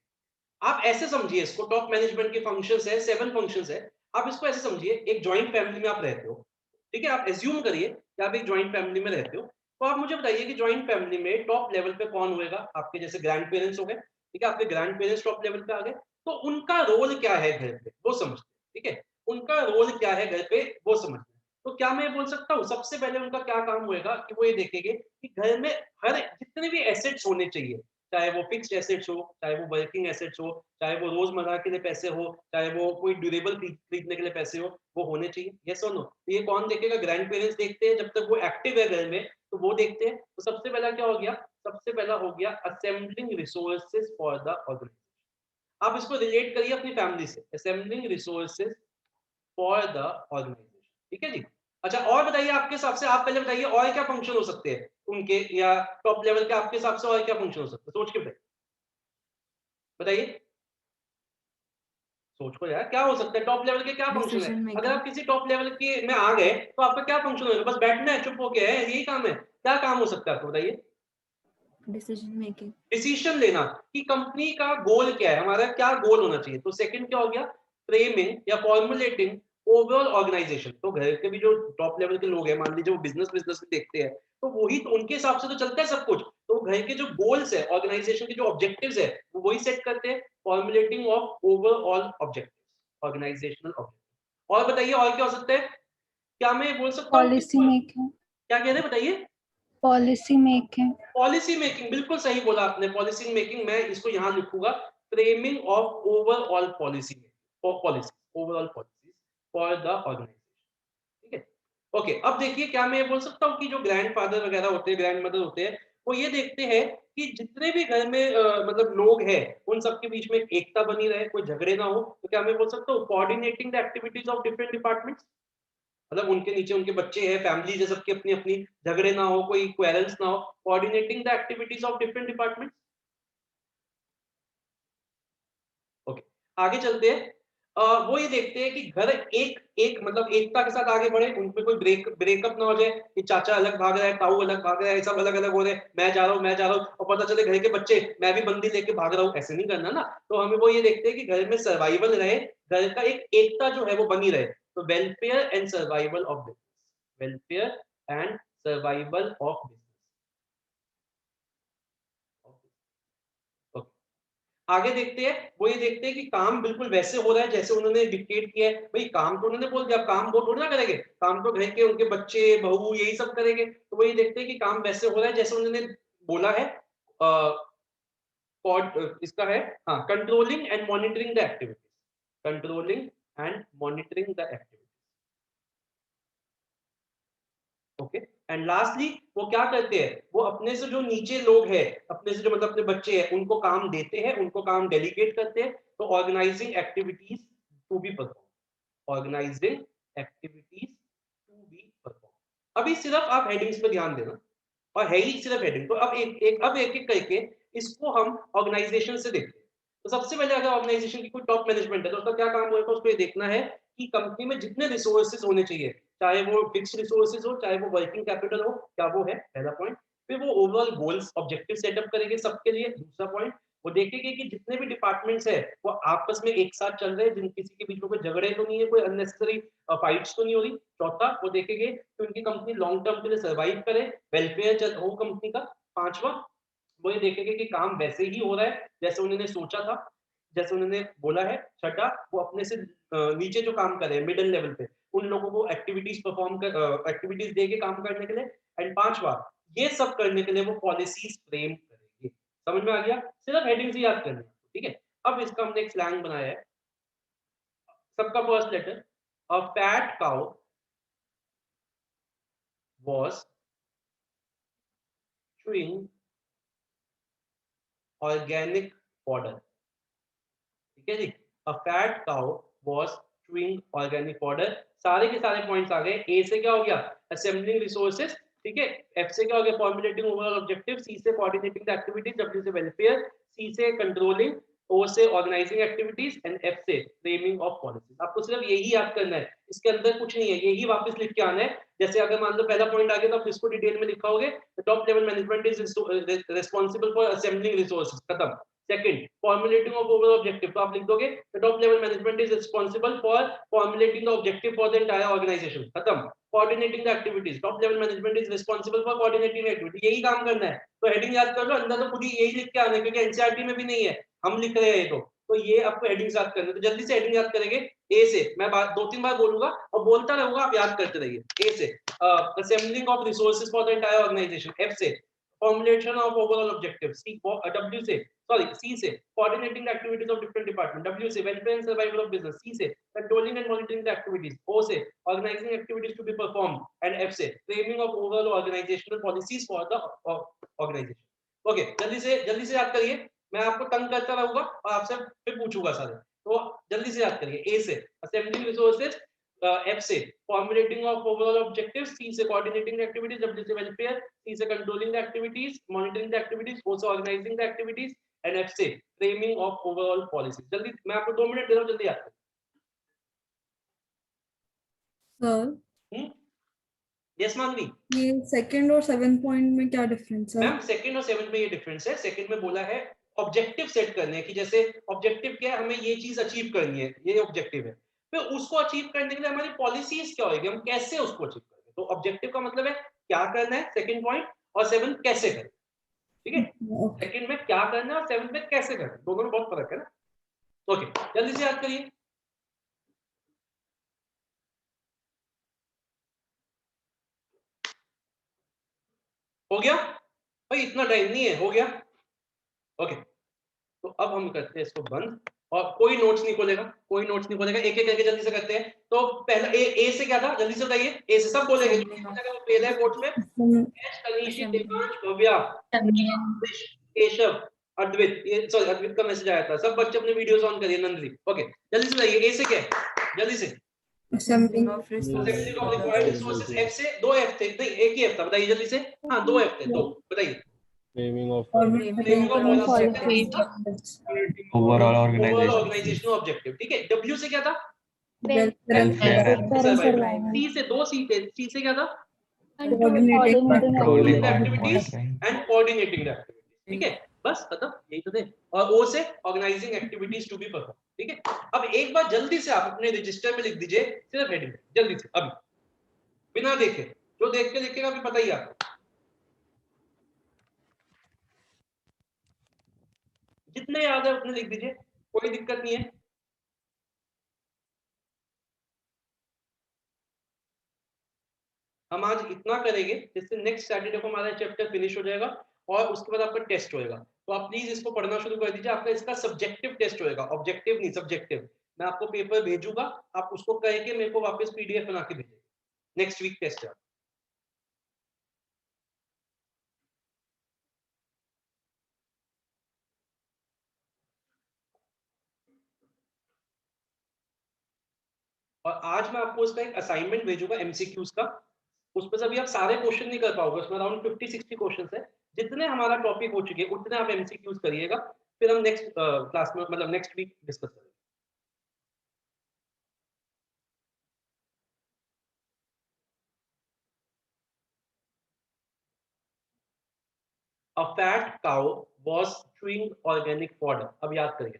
आप ऐसे समझिए इसको, टॉप मैनेजमेंट के फंक्शंस है, 7 फंक्शंस है। आप इसको ऐसे समझिए, एक जॉइंट फैमिली में आप रहते हो, ठीक है, आप एज्यूम करिए कि आप एक जॉइंट फैमिली में रहते हो। तो आप मुझे बताइए कि जॉइंट फैमिली में टॉप लेवल पे कौन होएगा, आपके जैसे ग्रैंड पेरेंट्स हो गए, ठीक है, आपके ग्रैंड पेरेंट्स टॉप लेवल पे आ गए, तो उनका रोल क्या है घर पे वो समझते हैं, ठीक है, उनका रोल क्या है घर पे वो समझते हैं। तो क्या मैं बोल सकता हूँ सबसे पहले उनका क्या काम होएगा कि वो ये देखेंगे कि घर में हर जितने भी एसेट्स होने चाहिए, चाहे वो फिक्स्ड एसेट्स हो, चाहे वो वर्किंग एसेट्स हो, चाहे वो रोजमर्रा के लिए पैसे हो, चाहे वो कोई ड्यूरेबल खरीदने के लिए पैसे हो, वो होने चाहिए, यस और नो। तो ये कौन देखेगा, ग्रैंड पेरेंट्स देखते हैं, जब तक वो एक्टिव है घर में तो वो देखते हैं। तो सबसे पहला क्या हो गया, सबसे पहला हो गया assembling resources for the organisation. आप इसको रिलेट करिए अपनी फैमिली से, assembling resources for the organisation, ठीक है जी। अच्छा और बताइए आपके हिसाब से, आप पहले बताइए और क्या फंक्शन हो सकते हैं उनके, या टॉप लेवल के आपके हिसाब से और क्या फंक्शन हो सकते हैं, सोच के बताइए, सोच को यार, क्या हो सकता है टॉप लेवल के, क्या फंक्शन है। Decision अगर making. आप किसी टॉप लेवल के में आ गए तो आपका क्या फंक्शन होगा, बस बैठना है, चुप होके है, यही काम है, क्या काम हो सकता है आपको बताइए। Decision making. डिसीजन लेना कि कंपनी का गोल क्या है, हमारा क्या गोल होना चाहिए। तो सेकंड क्या हो गया, फ्रेमिंग या फॉर्मुलेटिंग ओवरऑल ऑर्गेनाइजेशन। तो घर के भी जो टॉप लेवल के लोग हैं, मान लीजिए वो बिजनेस बिजनेस में देखते हैं, तो वही तो उनके हिसाब से तो चलता है सब कुछ। तो घर के जो गोल्स है, ऑर्गेनाइजेशन के जो ऑब्जेक्टिव्स है, वो वही सेट करते हैं, formulating of overall objectives, organisational objective. और बताइए और क्या हो सकता है, क्या मैं बोल सकता हूँ कि Policy making. क्या कह रहे हैं बताइए। Policy making. पॉलिसी मेकिंग, बिल्कुल सही बोला आपने, पॉलिसी मेकिंग, मैं इसको यहां लिखूंगा, framing of overall policy, policy overall policies for the organisation, ठीक है। ओके, अब देखिए क्या मैं ये बोल सकता हूँ कि जो ग्रैंडफादर वगैरह होते हैं, ग्रैंड मदर होते हैं, वो ये देखते हैं कि जितने भी घर में मतलब लोग हैं, उन सबके बीच में एकता बनी रहे, कोई झगड़े ना हो। तो क्या मैं बोल सकता हूँ coordinating the activities of different departments, मतलब उनके नीचे उनके बच्चे हैं, फैमिली है सबकी अपनी अपनी, झगड़े ना हो, कोई क्वेरल्स ना हो, coordinating the activities of different departments. Okay, आगे चलते हैं। वो ये देखते हैं कि घर एक एक मतलब एकता के साथ आगे बढ़े, उनमें कोई ब्रेकअप ना हो जाए कि चाचा अलग भाग रहा है, ताऊ अलग भाग रहा है, सब अलग अलग हो रहे हैं, मैं जा रहा हूँ मैं जा रहा हूँ, और पता चले घर के बच्चे मैं भी बंदी लेके भाग रहा हूँ, ऐसे नहीं करना ना। तो हमें वो ये देखते हैं कि घर में सर्वाइवल रहे, घर का एक एकता जो है वो बनी रहे। तो welfare and survival of business, welfare and survival of business. आगे देखते हैं, वो ये देखते हैं कि काम बिल्कुल वैसे हो रहा है जैसे उन्होंने डिक्टेट किया है। भाई काम तो उन्होंने बोल दिया, काम वो थोड़ी ना करेंगे, काम तो घर के उनके बच्चे बहू यही सब करेंगे। तो वो ये देखते हैं कि काम वैसे हो रहा है जैसे उन्होंने बोला है। इसका है, हाँ, controlling and monitoring the activities, controlling and monitoring the activities. Okay, and lastly वो क्या करते हैं, वो अपने से जो नीचे लोग हैं, अपने से जो मतलब अपने बच्चे हैं, उनको काम देते हैं, उनको काम डेलीगेट करते हैं। तो organising activities to be perform, organising activities to be perform. अभी सिर्फ आप हेडिंग्स पे ध्यान देना, और है ही सिर्फ हेडिंग। तो अब एक एक करके इसको हम ऑर्गेनाइजेशन से देखते हैं। तो सबसे पहले अगर ऑर्गेनाइजेशन की कोई टॉप मैनेजमेंट है तो उसका क्या काम होगा, उसको ये देखना है कि कंपनी में जितने रिसोर्सेज होने चाहिए, चाहे वो फिक्स्ड रिसोर्सेज हो, चाहे वो वर्किंग कैपिटल हो, क्या वो है, पहला पॉइंट। फिर वो ओवरऑल गोल्स ऑब्जेक्टिव सेटअप करेंगे सबके लिए, दूसरा पॉइंट। वो देखेंगे कि जितने भी डिपार्टमेंट्स है वो आपस में एक साथ चल रहे हैं, जिन किसी के बीच में कोई झगड़े तो नहीं है, कोई अननेसेसरी फाइट्स तो नहीं हो रही। चौथा, वो देखेंगे कि उनकी कंपनी लॉन्ग टर्म के लिए सर्वाइव करे, वेलफेयर हो कंपनी का। पांचवा, वो ये देखेंगे कि काम वैसे ही हो रहा है जैसे उन्होंने सोचा था, जैसे उन्होंने बोला है। छठा, वो अपने से नीचे जो काम कर रहे हैं मिडिल लेवल पे, उन लोगों को एक्टिविटीज परफॉर्म कर एक्टिविटीज देके काम करने के लिए। एंड पांचवा, ये सब करने के लिए वो पॉलिसीज फ्रेम करेंगे। समझ में आ गया, सिर्फ हेडिंग्स ही याद करनी है, ठीक है। अब इसका हमने एक स्लैंग बनाया है, सबका first letter. A fat cow was chewing organic fodder, ठीक है जी। A fat cow was chewing organic fodder. सारे के सारे पॉइंट्स आ गए। ए से क्या हो गया, असेंबलिंग रिसोर्सेज, ठीक है। एफ से क्या हो गया, फॉर्मुलेटिंग ओवरऑल ऑब्जेक्टिव। सी से कोऑर्डिनेटिंग द एक्टिविटीज। डब्ल्यू से वेलफेयर। सी से कंट्रोलिंग। O से ऑर्गेनाइजिंग एक्टिविटीज एंड F से फ्रेमिंग ऑफ पॉलिसीज। आपको सिर्फ यही याद करना है, इसके अंदर कुछ नहीं है, यही वापस लिख के आना है। जैसे अगर मान लो पहला पॉइंट आ गया तो आप इसको डिटेल में लिखोगे, top level management is responsible for assembling resources, खत्म। Second, formulating of overall objective, तो आप लिख दोगे the top level management is responsible for formulating the objective for the entire organization, खत्म। Coordinating the activities, top level management is responsible for coordinating activity, यही काम करना है। तो हेडिंग याद कर लो, अंदर तो खुद ही यही लिख के आना है, क्योंकि एनसीईआरटी में भी नहीं है, हम लिख रहे हैं तो ये आपको हेडिंग याद करना है। तो जल्दी से हेडिंग याद करेंगे। ए से मैं बात 2-3 बार बोलूंगा और बोलता रहूंगा, आप याद करते रहिए। ए से assembling of resources for the entire organisation, F से formulation of overall objectives, W से C से coordinating the activities of different departments, W से welfare and survival of business, C से controlling and monitoring the activities, O से organizing activities to be performed, and F से framing of overall organizational policies for the organization. Okay, जल्दी से याद करिए, मैं आपको तंग करता रहूंगा और आपसे फिर पूछूंगा सारे, तो जल्दी से याद करिए। A से assembling resources, F से formulating of overall objectives, C से coordinating the activities, W से welfare, C से controlling the activities, monitoring the activities, O से organizing the activities, and F से framing of overall policies. जल्दी, मैं आपको 2 मिनट दे रहा हूँ, जल्दी याद करें। सर यस मानवी, ये सेकंड और 7 पॉइंट में क्या डिफरेंस है? मैम सेकंड और 7 में ये डिफरेंस है। सेकंड में बोला है ऑब्जेक्टिव सेट करने की, जैसे ऑब्जेक्टिव क्या है, हमें ये चीज अचीव करनी है, ये ऑब्जेक्टिव है। फिर उसको अचीव करने के लिए हमारी पॉलिसीज क्या होगी, हम कैसे उसको अचीव करेंगे। तो ऑब्जेक्टिव का मतलब है क्या करना है, सेकंड पॉइंट, और 7 कैसे करें, ठीक है। सेकंड में क्या करना है और 7 में कैसे करना है, दोनों में बहुत फर्क है ना। ओके, जल्दी से याद करिए। हो गया भाई, इतना टाइम नहीं है, हो गया। ओके, तो अब हम करते हैं इसको बंद, और कोई नोट्स नहीं खोलेगा, एक एक करके जल्दी से करते हैं। तो पहला ए से क्या था, जल्दी से बताइए। ए से सब बोलेंगे, जो फेल है कोर्ट में, तनीशी, देवांश, भव्या, केशव, अद्वित, ये सॉरी अद्वित का मैसेज आया था, सब बच्चे अपने वीडियोस ऑन करिए। नंदरी, ओके, जल्दी से बताइए ए से क्या है, जल्दी से। Assembling of assembling of required resources, F से 2 एफ थे, नहीं एक ही एफ था, बताइए जल्दी से। हां 2 एफ थे, तो बताइए। Framing of overall organization, organizational objective, ठीक है। W से क्या था, welfare and C से 2 C थे, C से क्या था, coordinating controlling the activities and coordinating the activities, ठीक है। बस खत्म, यही तो थे। और O से organizing activities to be performed, ठीक है। अब एक बार जल्दी से आप अपने रजिस्टर में लिख दीजिए, सिर्फ हेडिंग जल्दी से, अभी बिना देखे, जो देख के लिखेगा अभी पता ही आपको, जितने याद है उतने लिख दीजिए, कोई दिक्कत नहीं है। हम आज इतना करेंगे जिससे नेक्स्ट सैटरडे को हमारा चैप्टर फिनिश हो जाएगा, और उसके बाद आपका टेस्ट होएगा। तो आप प्लीज इसको पढ़ना शुरू कर दीजिए, आपका इसका सब्जेक्टिव टेस्ट होएगा, ऑब्जेक्टिव नहीं, सब्जेक्टिव। मैं आपको पेपर भेजूंगा, आप उसको कह के मेरे को वापस पीडीएफ बना के भेजिए, नेक्स्ट वीक टेस्ट है। और आज मैं आपको इसका एक असाइनमेंट भेजूंगा एमसीक्यूज का, उसमें से अभी आप सारे क्वेश्चन नहीं कर पाओगे, उसमें अराउंड 50-60 क्वेश्चंस है। जितने हमारा टॉपिक हो चुके उतने आप एमसीक्यूज करिएगा, फिर हम नेक्स्ट क्लास में, मतलब नेक्स्ट वीक डिस्कस करेंगे। A fat cow was chewing organic fodder, अब याद करेंगे।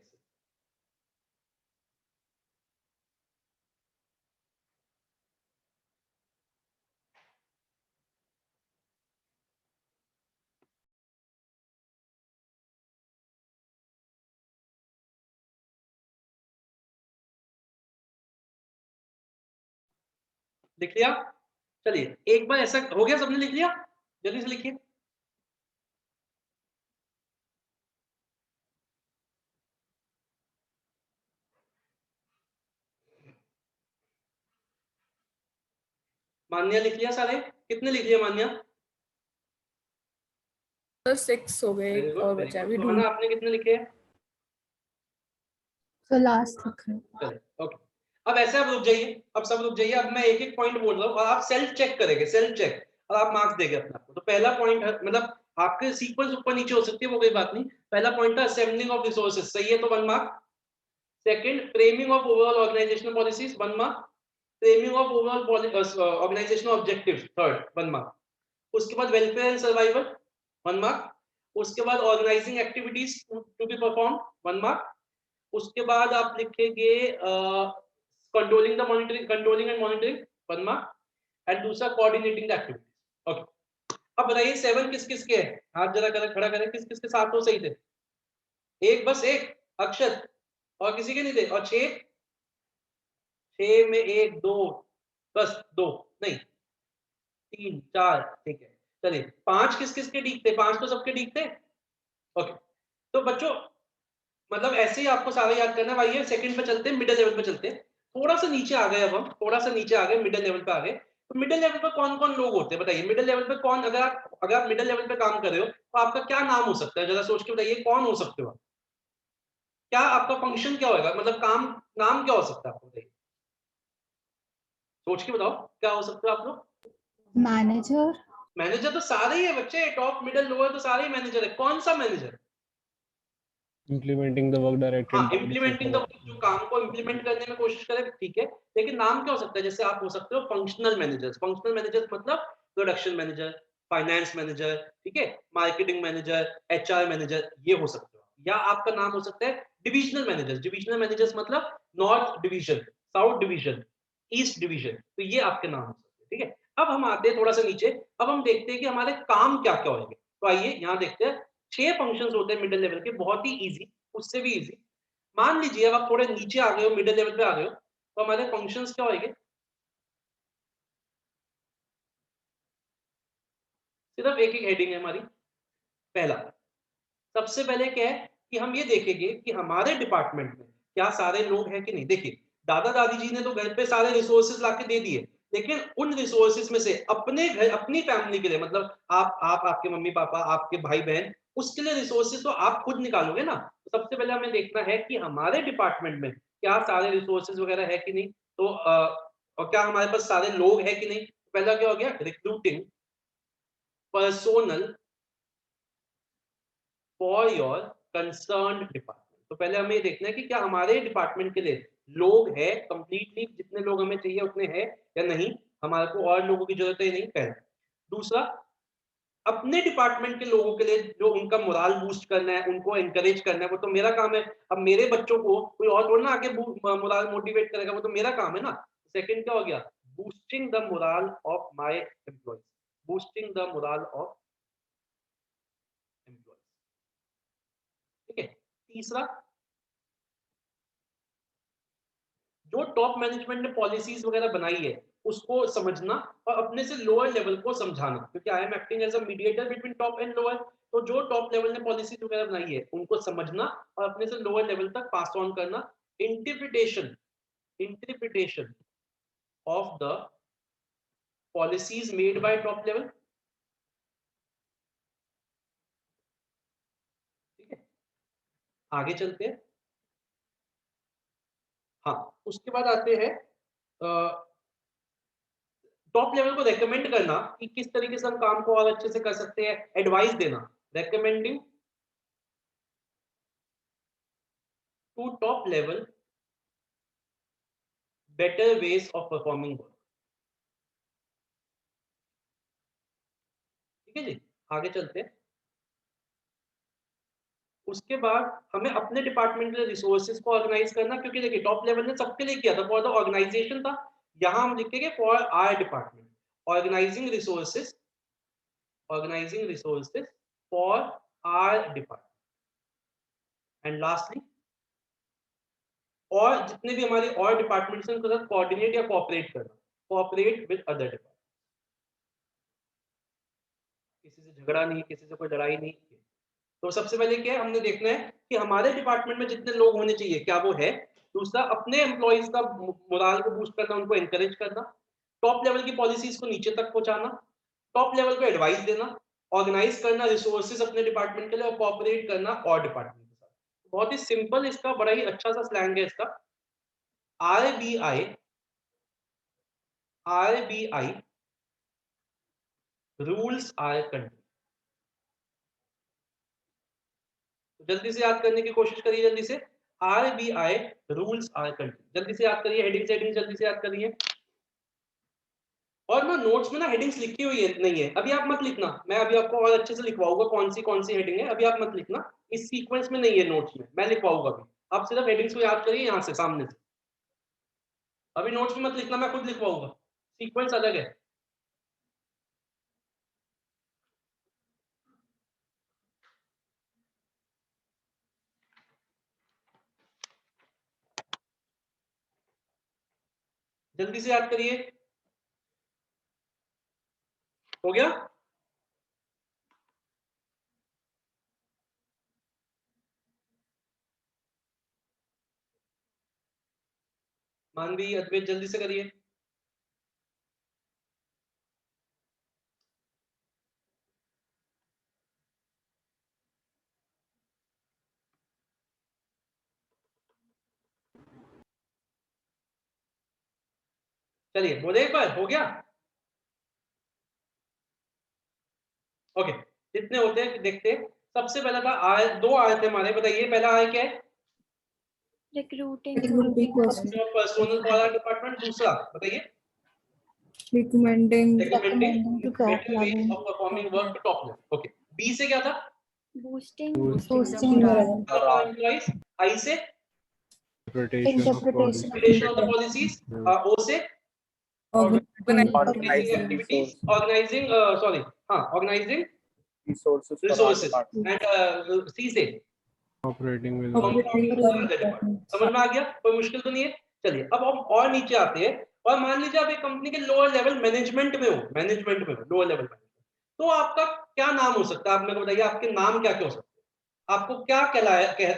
लिख लिया, चलिए एक बार ऐसा हो गया, सबने लिख लिया, जल्दी से लिखिए। मान्या लिख लिया सारे, कितने लिख लिया मान्या? 6 हो गए, एक और बचा अभी ढूंढना। आपने कितने लिखे हैं? तो लास्ट तक है। चलिए ओके, अब ऐसे आप रुक जाइए, अब सब रुक जाइए, अब मैं एक एक पॉइंट बोल रहा हूँ और आप सेल्फ चेक करेंगे, सेल्फ चेक, और आप मार्क्स देंगे अपने आप को। तो पहला पॉइंट है, मतलब आपके सीक्वेंस ऊपर नीचे हो सकती है, वो कोई बात नहीं। पहला पॉइंट था असेंबलिंग ऑफ रिसोर्सेज, सही है तो 1 mark. Second, framing of overall organisational policies, 1 mark. Framing of overall organisational objectives, third, 1 mark. उसके बाद वेलफेयर एंड सर्वाइवल, 1 मार्क। उसके बाद organising activities to be perform, 1 mark. उसके बाद आप लिखेंगे controlling the monitoring, controlling and monitoring, 1 mark. And दूसरा coordinating the activities. Okay, अब बताइए 7 किस किस के हैं? हाथ जरा कर खड़ा करें, किस किस के साथ हो सही थे? एक, बस एक, अक्षत, और किसी के नहीं थे। और 6 में 1 2, बस 2 नहीं, 3 4, ठीक है। चलिए 5 किस किस के ठीक थे? 5 तो सबके ठीक थे। ओके, तो बच्चों मतलब ऐसे ही आपको सारा याद करना है। आइए सेकंड पे चलते हैं, मिडिल लेवल पे चलते हैं। थोड़ा सा नीचे आ गए, अब हम थोड़ा सा नीचे आ गए, मिडिल लेवल पे आ गए। तो मिडिल लेवल पे कौन कौन लोग होते हैं बताइए? मिडिल लेवल पे कौन, अगर आप मिडिल लेवल पे काम कर रहे हो तो आपका क्या नाम हो सकता है? जरा सोच के बताइए, कौन हो सकते हो? क्या आपका फंक्शन क्या होगा, मतलब काम, नाम क्या हो सकता है आपको बताइए? सोच के बताओ क्या हो सकता है आप लोग? मैनेजर। मैनेजर तो सारे ही है बच्चे, टॉप मिडिल लोअर तो सारे ही मैनेजर है। कौन सा manager? Implementing the work directed हाँ, by the इम्प्लीमेंटिंग द, जो supervisor. काम को इम्प्लीमेंट करने में कोशिश करे, ठीक है। लेकिन नाम क्या हो सकता है? जैसे आप हो सकते हो फंक्शनल मैनेजर्स। फंक्शनल मैनेजर्स मतलब प्रोडक्शन मैनेजर, फाइनेंस मैनेजर, ठीक है, मार्केटिंग मैनेजर, एचआर मैनेजर, ये हो सकते हो। या आपका नाम हो सकता है डिविजनल मैनेजर्स। डिविजनल मैनेजर्स मतलब north division, south division, east division, तो ये आपके नाम हो सकते हैं, ठीक है। अब हम आते हैं थोड़ा सा नीचे, अब हम देखते हैं कि हमारे काम क्या क्या होंगे। तो आइए यहाँ देखते हैं। 6 फंक्शंस होते हैं मिडिल लेवल के, बहुत ही इजी, उससे भी इजी। मान लीजिए अब आप थोड़े नीचे आ गए हो, मिडिल लेवल पे आ गए हो, तो हमारे फंक्शंस क्या होंगे? सिर्फ एक एक हेडिंग है हमारी। पहला, सबसे पहले क्या है कि हम ये देखेंगे कि हमारे डिपार्टमेंट में क्या सारे लोग हैं कि नहीं। देखिए, दादा दादी जी ने तो घर पे सारे रिसोर्सेज लाके दे दिए, लेकिन उन रिसोर्सेज में से अपने घर, अपनी फैमिली के लिए, मतलब आप आपके मम्मी पापा, आपके भाई बहन, उसके लिए रिसोर्सेज तो आप खुद निकालोगे ना। तो सबसे पहले हमें देखना है कि हमारे डिपार्टमेंट में क्या सारे रिसोर्सेज वगैरह है कि नहीं। तो और क्या हमारे पास सारे लोग हैं कि नहीं। पहला क्या हो गया? Recruiting personnel for your concerned department. तो पहले हमें ये देखना है कि क्या हमारे डिपार्टमेंट के लिए लोग हैं कंप्लीटली, जितने लोग हमें चाहिए उतने हैं या नहीं, हमारे को और लोगों की जरूरत है नहीं, पहला। दूसरा, अपने डिपार्टमेंट के लोगों के लिए जो उनका मोरल बूस्ट करना है, उनको एनकरेज करना है, वो तो मेरा काम है। अब मेरे बच्चों को कोई और थोड़ा ना आगे मोरल मोटिवेट करेगा, वो तो मेरा काम है ना। सेकंड क्या हो गया? Boosting the morale of my employees, boosting the morale of employees, ठीक है। तीसरा, जो टॉप मैनेजमेंट ने पॉलिसीज वगैरह बनाई है उसको समझना और अपने से लोअर लेवल को समझाना, क्योंकि I am acting as a mediator between top and lower. तो जो टॉप लेवल ने पॉलिसीज वगैरह बनाई है उनको समझना और अपने से लोअर लेवल तक पास ऑन करना। Interpretation, interpretation of the policies made by top level, ठीक है। आगे चलते हैं। हाँ, उसके बाद आते हैं टॉप लेवल को रेकमेंड करना कि किस तरीके से हम काम को और अच्छे से कर सकते हैं, एडवाइस देना, recommending to top level better ways of performing work, ठीक है जी। आगे चलते हैं। उसके बाद हमें अपने डिपार्टमेंट के रिसोर्सेज को ऑर्गेनाइज करना, क्योंकि देखिए टॉप लेवल ने सबके लिए किया था, फॉर द ऑर्गेनाइजेशन था। यहां हम लिखेंगे for our department, organising resources, organising resources for our department. And lastly, और जितने भी हमारे और डिपार्टमेंट्स हैं उनके साथ कोऑर्डिनेट या कोऑपरेट करना, कोऑपरेट विद अदर डिपार्टमेंट। किसी से झगड़ा नहीं, किसी से कोई लड़ाई नहीं। तो सबसे पहले क्या है, हमने देखना है कि हमारे डिपार्टमेंट में जितने लोग होने चाहिए क्या वो है। दूसरा, अपने एम्प्लॉइज का मोरल को बूस्ट करना, उनको एनकरेज करना। टॉप लेवल की पॉलिसीज को नीचे तक पहुंचाना। टॉप लेवल को एडवाइस देना। ऑर्गेनाइज करना रिसोर्सेज अपने डिपार्टमेंट के लिए और कोऑपरेट करना और डिपार्टमेंट के साथ। बहुत ही सिंपल, इसका बड़ा ही अच्छा सा स्लैंग है इसका। RBI, RBI rules our country, जल्दी से याद करने की कोशिश करिए, जल्दी से। RBI रूल्स आर कंटिन्यू, जल्दी से याद करिए, हेडिंग जल्दी से याद करिए। और ना नोट्स में ना हेडिंग्स लिखी हुई है नहीं है, अभी आप मत लिखना, मैं अभी आपको और अच्छे से लिखवाऊंगा कौन सी हेडिंग है, अभी आप मत लिखना, इस सीक्वेंस में नहीं है नोट्स में, मैं लिखवाऊंगा अभी, आप सिर्फ हेडिंग्स को याद करिए यहाँ से सामने से, अभी नोट्स में मत लिखना, मैं खुद लिखवाऊंगा, सीक्वेंस अलग है। जल्दी से याद करिए, हो गया? मानवी, अद्वैत, जल्दी से करिए। चलिए बोले एक बार, हो गया? ओके, जितने होते हैं देखते हैं। सबसे पहला था आय, दो आए थे हमारे, बताइए पहला आय क्या है? Recruiting personnel for our department. दूसरा बताइए? recommending recommending to top better ways level. of performing work to top level. Okay. B से क्या था? Boosting boosting the morale. of our employees. I से Interpretation of policy. interpretation of the policies. O से organizing activities, organizing organizing resources for our resources. department. And C से Operating with Operating with the department. समझ में आ गया? कोई मुश्किल तो नहीं है? चलिए अब हम और नीचे आते हैं, और मान लीजिए आप एक कंपनी के लोअर लेवल मैनेजमेंट में हो, लोअर लेवल मैनेजमेंट, तो आपका क्या नाम हो सकता है? आप मेरे को बताइए, आपके नाम क्या क्या हो सकते हैं? आपको क्या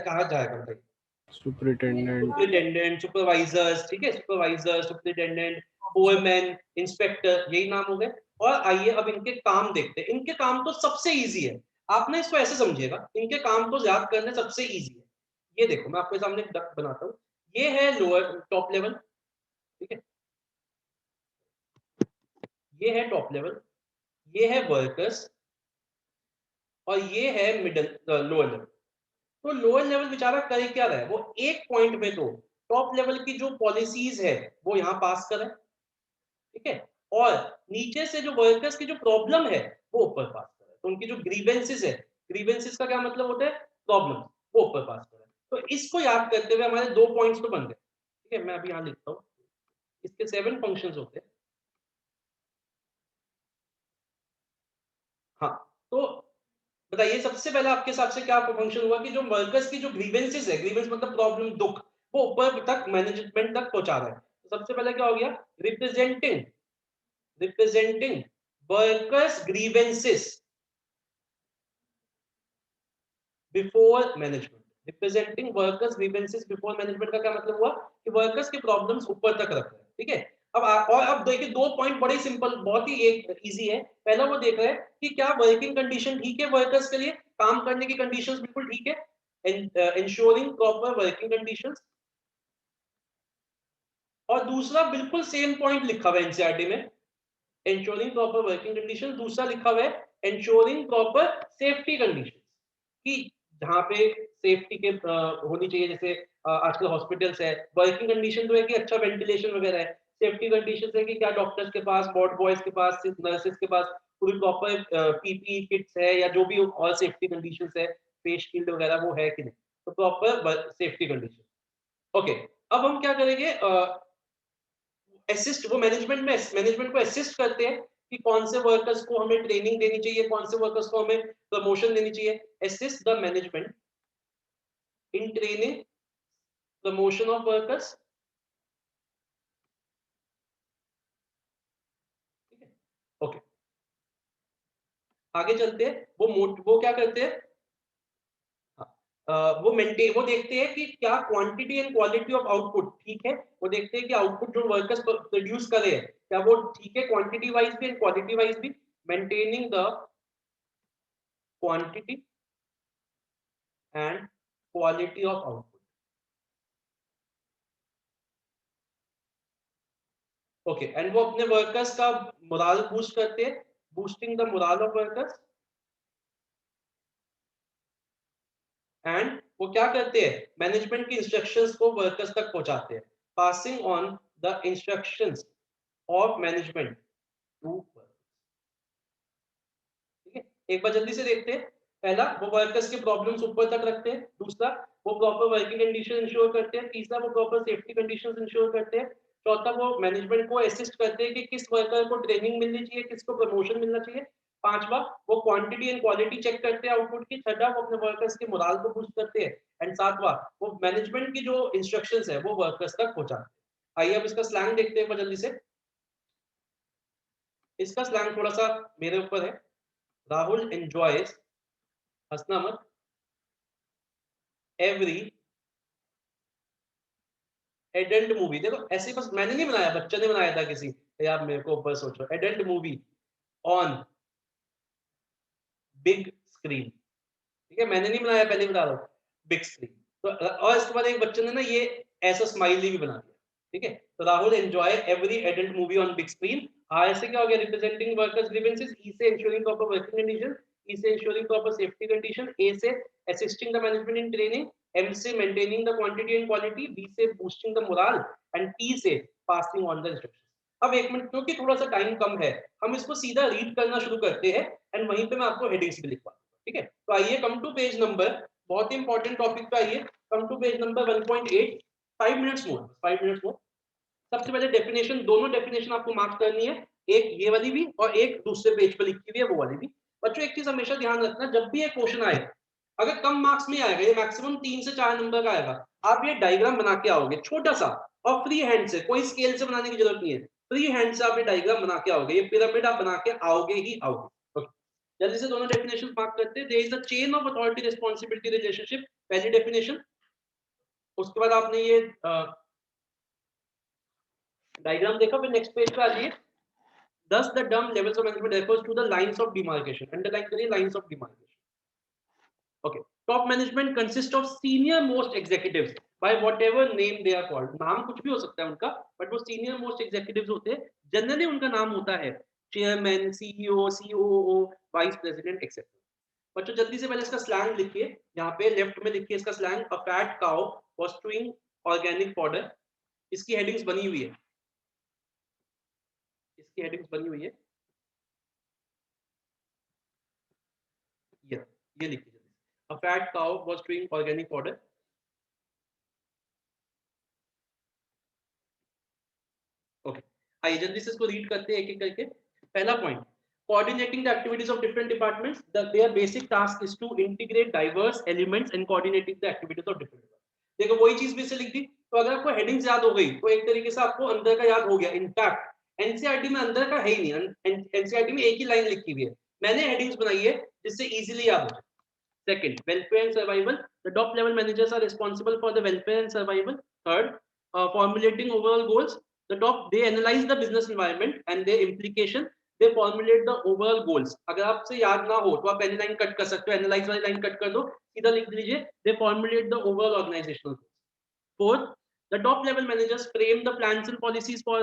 कहा जाएगा बताइए? superintendent, सुपरिटेंडेंट, सुपरवाइजर्स, ठीक है, सुपरवाइजर, सुपरिटेंडेंट, फोरमैन, इंस्पेक्टर, यही नाम हो गए। और आइए अब इनके काम देखते हैं। इनके काम तो सबसे इजी है, आपने इसको ऐसे समझिएगा, इनके काम तो याद करने सबसे इजी है। ये देखो मैं आपके सामने डक बनाता हूँ, ये है लोअर टॉप लेवल, ठीक है, ये है टॉप लेवल, ये है वर्कर्स, और ये है मिडिल लोअर लेवल। तो लोअर लेवल बेचारा करे क्या रहा है, वो एक पॉइंट में तो टॉप लेवल की जो पॉलिसीज है वो यहाँ पास करे, ठीक है, और नीचे से जो वर्कर्स की जो प्रॉब्लम है वो ऊपर पास करे। तो उनकी जो ग्रीवेंसेस है, ग्रीवेंसेस का क्या मतलब होता है? प्रॉब्लम, वो ऊपर पास करे। तो इसको याद करते हुए हमारे दो पॉइंट्स तो बन गए, ठीक है, मैं अभी यहाँ लिखता हूँ, इसके 7 फंक्शंस होते हैं। हाँ, तो बताइए सबसे पहले आपके हिसाब से क्या फंक्शन हुआ कि जो वर्कर्स की जो ग्रीवेंसेस है, ग्रीवेंस मतलब प्रॉब्लम, दुख, वो ऊपर तक मैनेजमेंट तक पहुंचा रहा है। तो सबसे पहले क्या हो गया? Representing workers grievances before management. Representing workers grievances before management का क्या मतलब हुआ कि वर्कर्स की प्रॉब्लम्स ऊपर तक रख रहे हैं, ठीक है। और अब देखिए दो पॉइंट बड़े सिंपल, बहुत ही एक इजी है। पहला वो देख रहे हैं कि क्या वर्किंग कंडीशन ठीक है वर्कर्स के लिए, काम करने की कंडीशंस बिल्कुल ठीक है, इंश्योरिंग प्रॉपर वर्किंग कंडीशंस। और दूसरा बिल्कुल सेम पॉइंट लिखा हुआ है एनसीईआरटी में, इंश्योरिंग प्रॉपर वर्किंग कंडीशन। दूसरा लिखा हुआ है इंश्योरिंग प्रॉपर सेफ्टी कंडीशन, कि जहाँ पे सेफ्टी के होनी चाहिए, जैसे आजकल हॉस्पिटल्स है, वर्किंग कंडीशन तो है कि अच्छा वेंटिलेशन वगैरह है, सेफ्टी कंडीशन है कि क्या डॉक्टर्स के पास, वार्ड बॉयज के पास, नर्सेस के पास पूरी प्रॉपर पीपीई किट्स है, या जो भी और सेफ्टी कंडीशंस है, फेस शील्ड वगैरह वो है कि नहीं, तो प्रॉपर सेफ्टी कंडीशन। ओके, अब हम क्या करेंगे, असिस्ट, वो मैनेजमेंट को असिस्ट करते हैं कि कौन से वर्कर्स को हमें ट्रेनिंग देनी चाहिए, कौन से वर्कर्स को हमें प्रमोशन देनी चाहिए। Assist the management in training, promotion of workers, ठीक है, ओके। आगे चलते हैं, वो क्या करते हैं, वो देखते हैं कि क्या quantity and quality of output ठीक है, वो देखते हैं कि आउटपुट जो वर्कर्स प्रोड्यूस कर रहे हैं क्या वो ठीक है, क्वांटिटी वाइज भी एंड क्वालिटी वाइज भी, maintaining the quantity and quality of output. Okay, and वो अपने वर्कर्स का मोराल बूस्ट करते हैं, boosting the morale of workers. And वो क्या करते हैं, मैनेजमेंट की इंस्ट्रक्शंस को वर्कर्स तक पहुंचाते हैं, passing on the instructions of management to workers. ठीक है, एक बार जल्दी से देखते हैं। पहला, वो वर्कर्स के प्रॉब्लम्स ऊपर तक रखते हैं। दूसरा, वो प्रॉपर वर्किंग कंडीशन इंश्योर करते हैं। तीसरा, वो प्रॉपर सेफ्टी कंडीशंस इंश्योर करते हैं। चौथा, वो मैनेजमेंट को असिस्ट करते हैं कि किस वर्कर को ट्रेनिंग मिलनी चाहिए, किसको प्रमोशन मिलना चाहिए। पांचवा, वो क्वांटिटी एंड क्वालिटी चेक करते हैं आउटपुट की। छठा, वो अपने वर्कर्स के मोरल को बूस्ट करते हैं। एंड सातवां, वो मैनेजमेंट की जो इंस्ट्रक्शंस है वो वर्कर्स तक पहुंचाते हैं। आइए अब इसका स्लैंग देखते हैं जल्दी से। इसका स्लैंग थोड़ा सा मेरे ऊपर है। राहुल एंजॉयज, हंसना मत, एवरी एडल्ट मूवी। देखो ऐसे बस मैंने नहीं बनाया, बच्चे ने बनाया था किसी, आप मेरे को ऊपर सोचो, adult movie on big screen. ठीक है, मैंने नहीं बनाया, पहले बता रहा हूँ, बिग स्क्रीन। तो और इसके बाद एक बच्चे ने ना ये ऐसा स्माइली भी बना दिया। ठीक है, तो Rahul enjoy every adult movie on big screen. ऐसे क्या हो गया, रिप्रेजेंटिंग वर्कर्स ग्रीवेंसेस, ई से ensuring proper working condition, E से ensuring proper safety condition, A से assisting the management in training, M से maintaining the quantity and quality, B से boosting the morale and T से passing on the instructions. अब एक minute, क्योंकि थोड़ा सा टाइम कम है, हम इसको सीधा रीड करना शुरू करते हैं एंड वहीं पे मैं आपको हेडिंग्स भी लिखवा दूंगा। ठीक है, तो आइए कम टू पेज नंबर, बहुत ही इंपॉर्टेंट टॉपिक पे आइए, come to page number 1.8। 5 minutes more, 5 minutes more. सबसे पहले डेफिनेशन, दोनों डेफिनेशन आपको मार्क करनी है, एक ये वाली भी और एक दूसरे पेज पे लिखी हुई है वो वाली भी। बच्चों एक चीज हमेशा ध्यान रखना, जब भी एक क्वेश्चन आए, अगर कम मार्क्स में आएगा, ये मैक्सिमम 3 से 4 नंबर का आएगा, आप ये डायग्राम बना के आओगे छोटा सा, और फ्री हैंड से, कोई स्केल से बनाने की जरूरत नहीं है, फ्री हैंड से आप ये डायग्राम बना के आओगे, ये पिरामिड आप बना के आओगे ही आओगे। जल्दी से दोनों डेफिनेशन मार्क करते हैं। There is a chain of authority responsibility relationship, पहली डेफिनेशन। उसके बाद आपने ये डायग्राम देखा, फिर नेक्स्ट पेज पे आ जाइए। Thus, the term levels of management refers to the lines of demarcation. Underline करिए, lines of demarcation. Okay. Top management consists of senior most executives by whatever name they are called. नाम कुछ भी हो सकता है उनका, but वो senior most executives होते हैं। Generally उनका नाम होता है chairman, CEO, COO, vice president, etc. बच्चों जल्दी से पहले इसका स्लैंग लिखिए, यहाँ पे लेफ्ट में लिखिए इसका slang, a fat cow was chewing organic fodder। इसकी हेडिंग्स बनी हुई है, इसकी हेडिंग्स बनी हुई है, ये लिखिए। A fat cow was chewing organic fodder। Okay, आइए जल्दी से इसको रीड करते हैं एक एक करके। पहला point, coordinating the activities of different departments, their basic task is to integrate diverse elements and coordinating the activities of different departments। देखो वही चीज भी से लिख दी, तो अगर आपको हेडिंग्स याद हो गई तो एक तरीके से आपको अंदर का याद हो गया। इनफैक्ट एनसीईआरटी में अंदर का है ही नहीं, एनसीईआरटी में एक ही लाइन लिखी हुई है, मैंने हेडिंग्स बनाई है जिससे इजीली याद हो जाए। Second, welfare and survival. The top level managers are responsible for the welfare and survival. Third, formulating overall goals. They analyze the business environment and their implication. They formulate the overall goals. अगर आपसे याद ना हो तो आप पहली line cut कर सकते हो, एनालाइज वाली लाइन कट कर दो, सीधा लिख लीजिए they formulate the overall organizational goals. Fourth, the top level managers frame the plans and policies to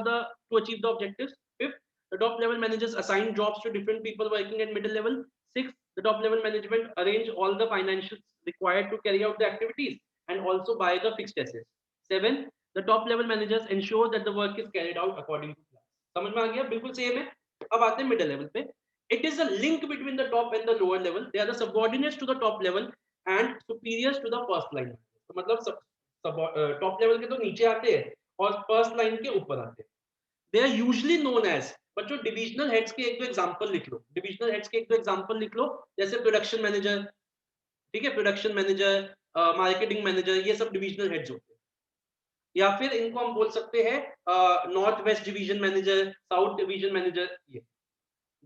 achieve the objectives. Fifth, the top level managers assign jobs to different people working at middle level. Sixth, the top level management arrange all the financials required to carry out the activities and also buy the fixed assets. Seven, the top level managers ensure that the work is carried out according to plan. समझ में आ गया, बिल्कुल same है। अब आते हैं middle level पे। It is a link between the top and the lower level. They are the subordinates to the top level and superiors to the first line. तो मतलब टॉप लेवल के तो नीचे आते हैं और फर्स्ट लाइन के ऊपर आते हैं। They are usually known as, बच्चों डिविजनल हेड्स के एक दो एग्जांपल लिख लो, डिविजनल हेड्स के एक दो एग्जांपल लिख लो, जैसे प्रोडक्शन मैनेजर, ठीक है, प्रोडक्शन मैनेजर, मार्केटिंग मैनेजर, ये सब डिविजनल हेड्स होते हैं। या फिर इनको हम बोल सकते हैं north west division manager, south division manager. ये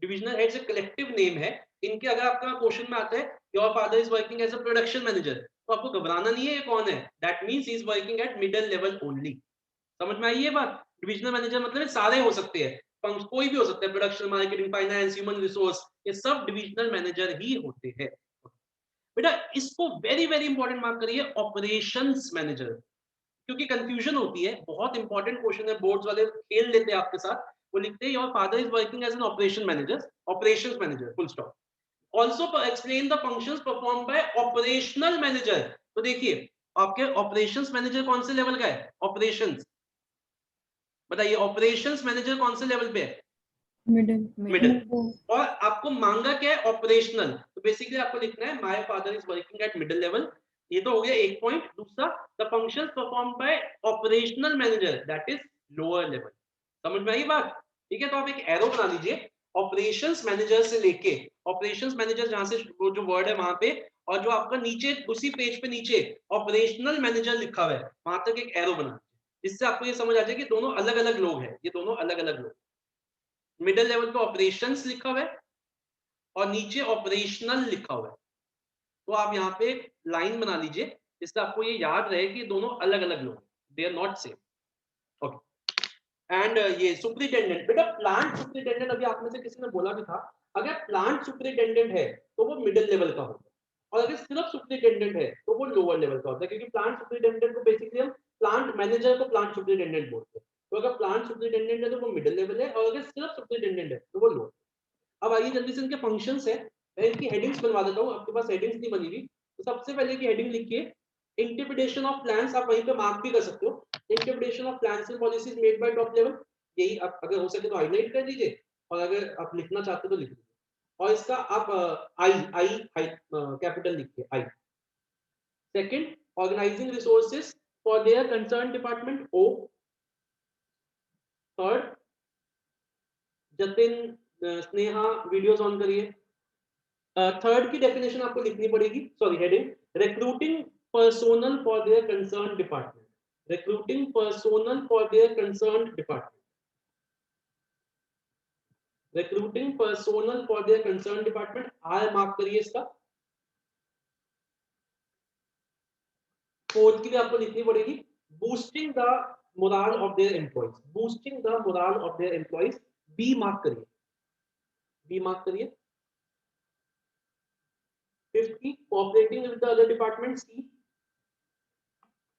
डिविजनल हेड्स एक कलेक्टिव नेम है। इनके अगर आपका क्वेश्चन में आता है your father is working as a production manager, तो आपको घबराना नहीं है ये कौन है, that means he is working at middle level only. समझ में आई ये बात? डिविजनल मैनेजर मतलब सारे हो सकते हैं, कोई भी हो सकता है, production, marketing, finance, human resource, ये सब डिविजनल मैनेजर ही होते हैं। बेटा इसको वेरी वेरी इंपॉर्टेंट मार्क करिए, ऑपरेशंस मैनेजर, क्योंकि कंफ्यूजन होती है। बहुत इंपॉर्टेंट क्वेश्चन है, बोर्ड्स वाले खेल लेते हैं आपके साथ, वो लिखते हैं your father is working as an operation manager, operations manager, full stop. Also explain the functions perform by operational manager. तो देखिए आपके ऑपरेशंस मैनेजर कौन से लेवल का है? ऑपरेशंस, बताइए ऑपरेशंस मैनेजर कौन से लेवल पे है? मिडिल। और आपको मांगा क्या है? ऑपरेशनल। तो बेसिकली आपको लिखना है my father is working at middle level. ये तो हो गया एक पॉइंट। दूसरा, the functions perform by operational manager that is lower level. समझ में आई बात? ठीक है, तो आप एक एरो बना लीजिए ऑपरेशंस मैनेजर से लेके, ऑपरेशंस मैनेजर जहां से वो जो वर्ड है वहां पे, और जो आपका नीचे उसी पेज पे नीचे ऑपरेशनल मैनेजर लिखा हुआ है वहां तक एक एरो बना, जिससे आपको ये समझ आ जाए कि दोनों अलग अलग लोग हैं, ये दोनों अलग अलग लोग। मिडिल लेवल पे ऑपरेशंस लिखा हुआ है और नीचे ऑपरेशनल लिखा हुआ है। तो आप यहाँ पे लाइन बना लीजिए जिससे आपको ये याद रहे कि दोनों अलग अलग लोग, they are not same. Okay. And ये सुपरिटेंडेंट, बेटा प्लांट सुपरिटेंडेंट अभी आप में से किसी ने बोला भी था, अगर प्लांट सुपरिटेंडेंट है तो वो मिडिल लेवल का होगा, और अगर सिर्फ सुपरिटेंडेंट है तो वो लोअर लेवल का होता है, क्योंकि प्लांट सुपरिटेंडेंट को बेसिकली हम प्लांट मैनेजर को प्लांट सुपरिटेंडेंट बोलते हैं। तो अगर प्लांट सुपरिटेंडेंट है तो वो मिडिल लेवल है, और अगर सिर्फ सुपरिटेंडेंट है तो वो लोअर। अब आइए जल्दी से इनके फंक्शंस है, मैं इनकी हेडिंग्स बनवा देता हूँ, आपके पास हेडिंग्स नहीं बनी हुई। तो सबसे पहले की हेडिंग लिखिए इंटरप्रिटेशन ऑफ प्लान्स, आप वहीं पे मार्क भी कर सकते हो, interpretation of plans and policies made by top level. यही आप अगर हो सके तो हाईलाइट कर दीजिए, और अगर आप लिखना चाहते हो तो लिख दीजिए। और इसका आप आई कैपिटल लिखिए, I. Second, organizing resources for their concern department, O. Third, Jatin Sneha videos on करिए। थर्ड की डेफिनेशन आपको लिखनी पड़ेगी, sorry heading, recruiting personnel for their concern department, recruiting personnel for their concern department, recruiting personnel for their concern department, R mark करिए इसका। Fourth की भी आपको लिखनी पड़ेगी, boosting the morale of their employees, boosting the morale of their employees, B mark करिए, B mark करिए। Fifth की cooperating with the other department, C.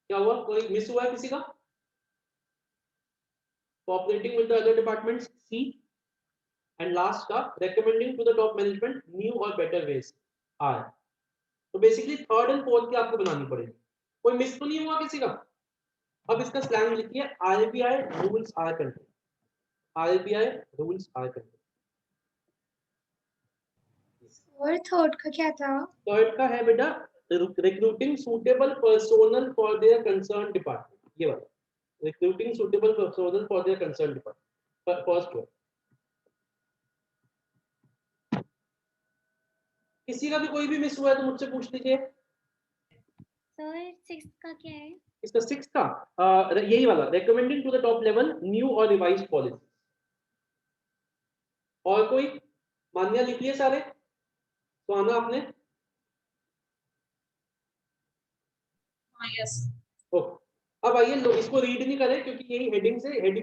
क्या हुआ, कोई मिस हुआ है किसी का? Cooperating with the other departments, C. And last का recommending to the top management new और बेटर वेज, आर। तो बेसिकली थर्ड एंड फोर्थ की आपको बनानी पड़ेगी। कोई मिस तो नहीं हुआ किसी का? अब इसका स्लैंग लिखिए, RBI rules are control, RBI rules are control. और थर्ड का क्या था? थर्ड का है बेटा recruiting suitable personal for their concern department, ये वाला recruiting suitable personal for their concern department, first one. किसी का भी कोई भी मिस हुआ है तो मुझसे पूछ लीजिए। सर सिक्स का क्या है? इसका सिक्स का यही वाला, recommending to the top level new और रिवाइज्ड पॉलिसी। और कोई मान्य लिख लिए सारे? तो आना आपने। Yes. ओके, अब आइए इसको रीड नहीं करें क्योंकि यही हेडिंग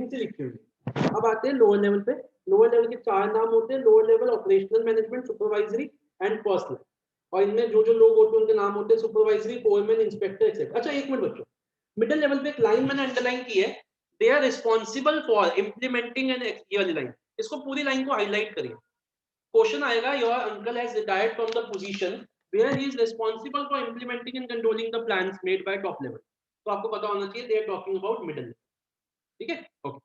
से लिखी हुई है। अब आते हैं लोअर लेवल पे। लोअर लेवल के चार नाम होते हैं, lower level operational management, supervisory and personal. और इनमें जो जो लोग होते हैं उनके नाम होते हैं सुपरवाइजरी, फोरमैन, इंस्पेक्टर एक्सेट्रा। अच्छा एक मिनट बच्चों, मिडिल लेवल पे एक लाइन मैंने अंडरलाइन की है, they are responsible for implementing and, ये वाली लाइन, इसको पूरी लाइन को हाईलाइट करिए। क्वेश्चन आएगा, your uncle has retired from the position where he is responsible for implementing and controlling the plans made by top level। तो आपको पता होना चाहिए they are talking about middle level, ठीक है? ओके,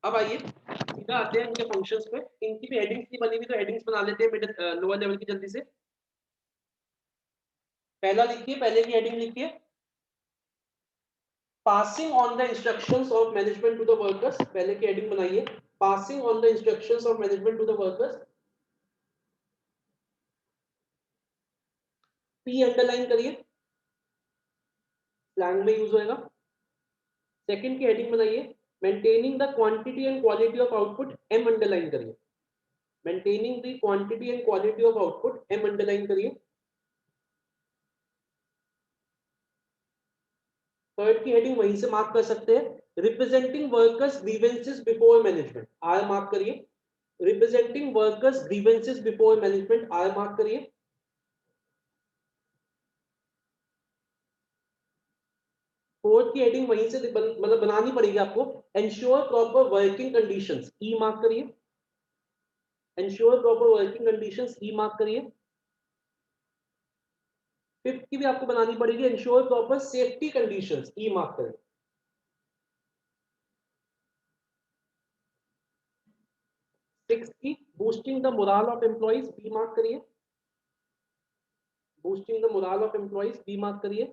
अब आइए सीधा आते हैं इनके फंक्शंस पे। इनकी भी हेडिंग्स नहीं बनी हुई तो हेडिंग्स बना लेते हैं मिडिल लोअर लेवल की जल्दी से। पहला लिखिए, पहले की हेडिंग लिखिए, passing on the instructions of management to the workers. पहले की हेडिंग बनाइए, passing on the instructions of management to the workers, P underline करिए, स्लैंग में यूज होएगा। सेकंड की हेडिंग बनाइए, maintaining the quantity and quality of output, M underline करिए, maintaining the quantity and quality of output, M underline करिए। Third की heading वहीं से मार्क कर सकते हैं, representing workers grievances before management, R mark करिए, representing workers grievances before management, R mark करिए। फोर्थ की हेडिंग वहीं से मतलब बनानी पड़ेगी आपको, ensure proper working conditions, E mark करिए, ensure proper working conditions, E mark करिए। 5th की भी आपको बनानी पड़ेगी, ensure proper safety conditions, E mark करें। 6th की boosting the morale of employees, B mark करिए। Boosting the morale of employees, B mark करिए।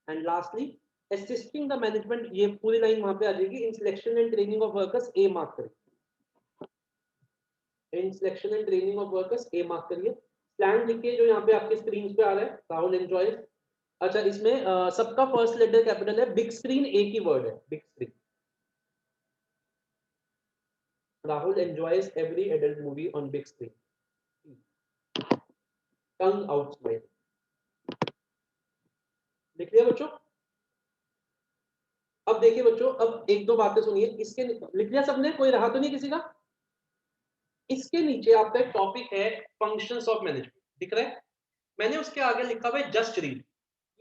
And lastly assisting the management, ये पूरी लाइन वहां पे आ जाएगी, in selection and training of workers, A mark करिए। In selection and training of workers, A mark करिए। प्लान लिखिए जो यहाँ पे आपके स्क्रीन पे आ रहा है, राहुल एंजॉयज। अच्छा, इसमें सबका फर्स्ट लेटर कैपिटल है, बिग स्क्रीन एक ही वर्ड है, big screen. Rahul enjoys every adult movie on big screen, tongue out smile. लिख लिया बच्चों? अब देखिए बच्चों, अब एक दो बातें सुनिए, इसके लिख लिया सबने, कोई रहा तो नहीं किसी का? इसके नीचे आपका एक टॉपिक है फंक्शंस ऑफ मैनेजमेंट, दिख रहा है? मैंने उसके आगे लिखा हुआ है जस्ट रीड।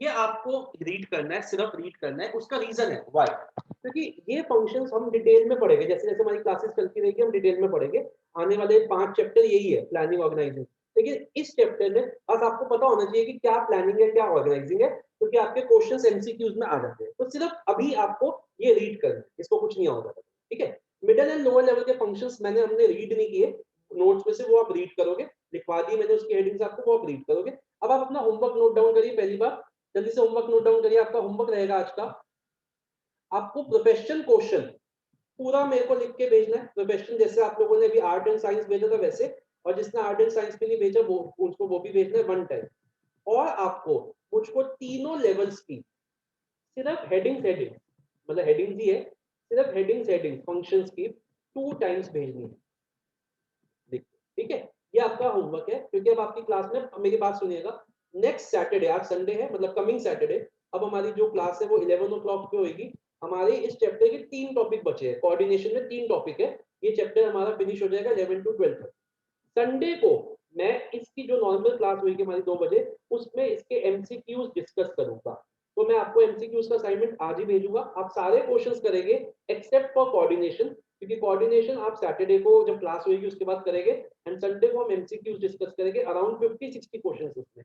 ये आपको रीड करना है, सिर्फ रीड करना है। उसका रीजन है व्हाई, क्योंकि ये फंक्शंस हम डिटेल में पढ़ेंगे, जैसे जैसे हमारी क्लासेस चलती रहेगी हम डिटेल में पढ़ेंगे। आने वाले 5 चैप्टर यही है, प्लानिंग ऑर्गेनाइजिंग। लेकिन इस चैप्टर में बस आपको पता होना चाहिए कि क्या प्लानिंग है, क्या ऑर्गेनाइजिंग है, क्योंकि आपके क्वेश्चंस एमसीक्यूज में आ जाते हैं। तो सिर्फ अभी आपको ये रीड करना है, इसको कुछ नहीं होगा, ठीक है? मिडिल एंड लोअर लेवल के फंक्शंस हमने रीड नहीं किए नोट्स में से, वो आप रीड करोगे, लिखवा दी मैंने उसकी हेडिंग्स आपको, वो आप रीड करोगे। अब आप अपना होमवर्क नोट डाउन करिए। पहली बार जल्दी से होमवर्क नोट डाउन करिए। आपका होमवर्क रहेगा आज का, आपको प्रोफेशनल क्वेश्चन पूरा मेरे को लिख के भेजना है। प्रोफेशनल जैसे आप लोगों ने अभी आर्ट एंड साइंस भेजा था वैसे, और जिसने आर्ट एंड साइंस के लिए भेजा वो उसको वो भी भेजना है 1 टाइम। और आपको मुझको तीनों लेवल्स की सिर्फ हेडिंग मतलब हेडिंग ही है, सिर्फ हेडिंग फंक्शंस की 2 टाइम्स भेजनी है, ठीक है? ये आपका होमवर्क है, क्योंकि अब आपकी क्लास में, अब मेरी बात सुनिएगा, नेक्स्ट सैटरडे, आज संडे है मतलब कमिंग सैटरडे, अब हमारी जो क्लास है वो 11 o'clock पे होगी। हमारे इस चैप्टर के 3 टॉपिक बचे हैं, कोऑर्डिनेशन में 3 टॉपिक है। ये चैप्टर हमारा फिनिश हो जाएगा 11 to 12 तक। संडे को मैं इसकी जो नॉर्मल क्लास होगी हमारी 2 बजे, उसमें इसके एमसीक्यूज डिस्कस करूंगा। तो मैं आपको एमसीक्यूज का असाइनमेंट आज ही भेजूंगा। आप सारे क्वेश्चंस करेंगे एक्सेप्ट फॉर कोऑर्डिनेशन, क्योंकि कोऑर्डिनेशन आप सैटरडे को जब क्लास होगी उसके बाद करेंगे, एंड संडे को हम एमसीक्यूज डिस्कस करेंगे, अराउंड 50-60 क्वेश्चंस उसमें।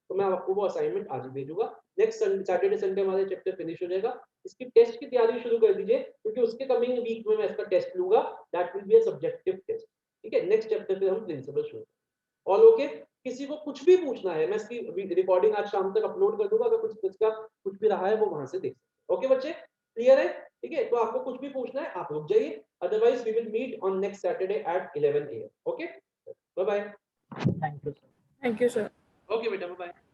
तो मैं आपको वो असाइनमेंट आज ही भेजूंगा। नेक्स्ट सैटरडे संडे हमारे चैप्टर फिनिश हो जाएगा। इसकी टेस्ट की तैयारी शुरू कर दीजिए, क्योंकि उसके कमिंग वीक में मैं इसका टेस्ट लूंगा, that will be a subjective test, ठीक है? नेक्स्ट चैप्टर पे हम प्रिंसिपल शुरू। All okay? किसी को कुछ भी पूछना है, मैं इसकी रिकॉर्डिंग आज शाम तक अपलोड कर दूंगा, अगर कुछ इसका कुछ भी रहा है वो वहां से देख सकते। ओके बच्चे, क्लियर है? ठीक है, तो आपको कुछ भी पूछना है आप रुक जाइए, otherwise we will meet on next Saturday at 11 AM। Okay, bye bye. Thank you, sir. Thank you, sir. Okay बेटा, बाय बाय।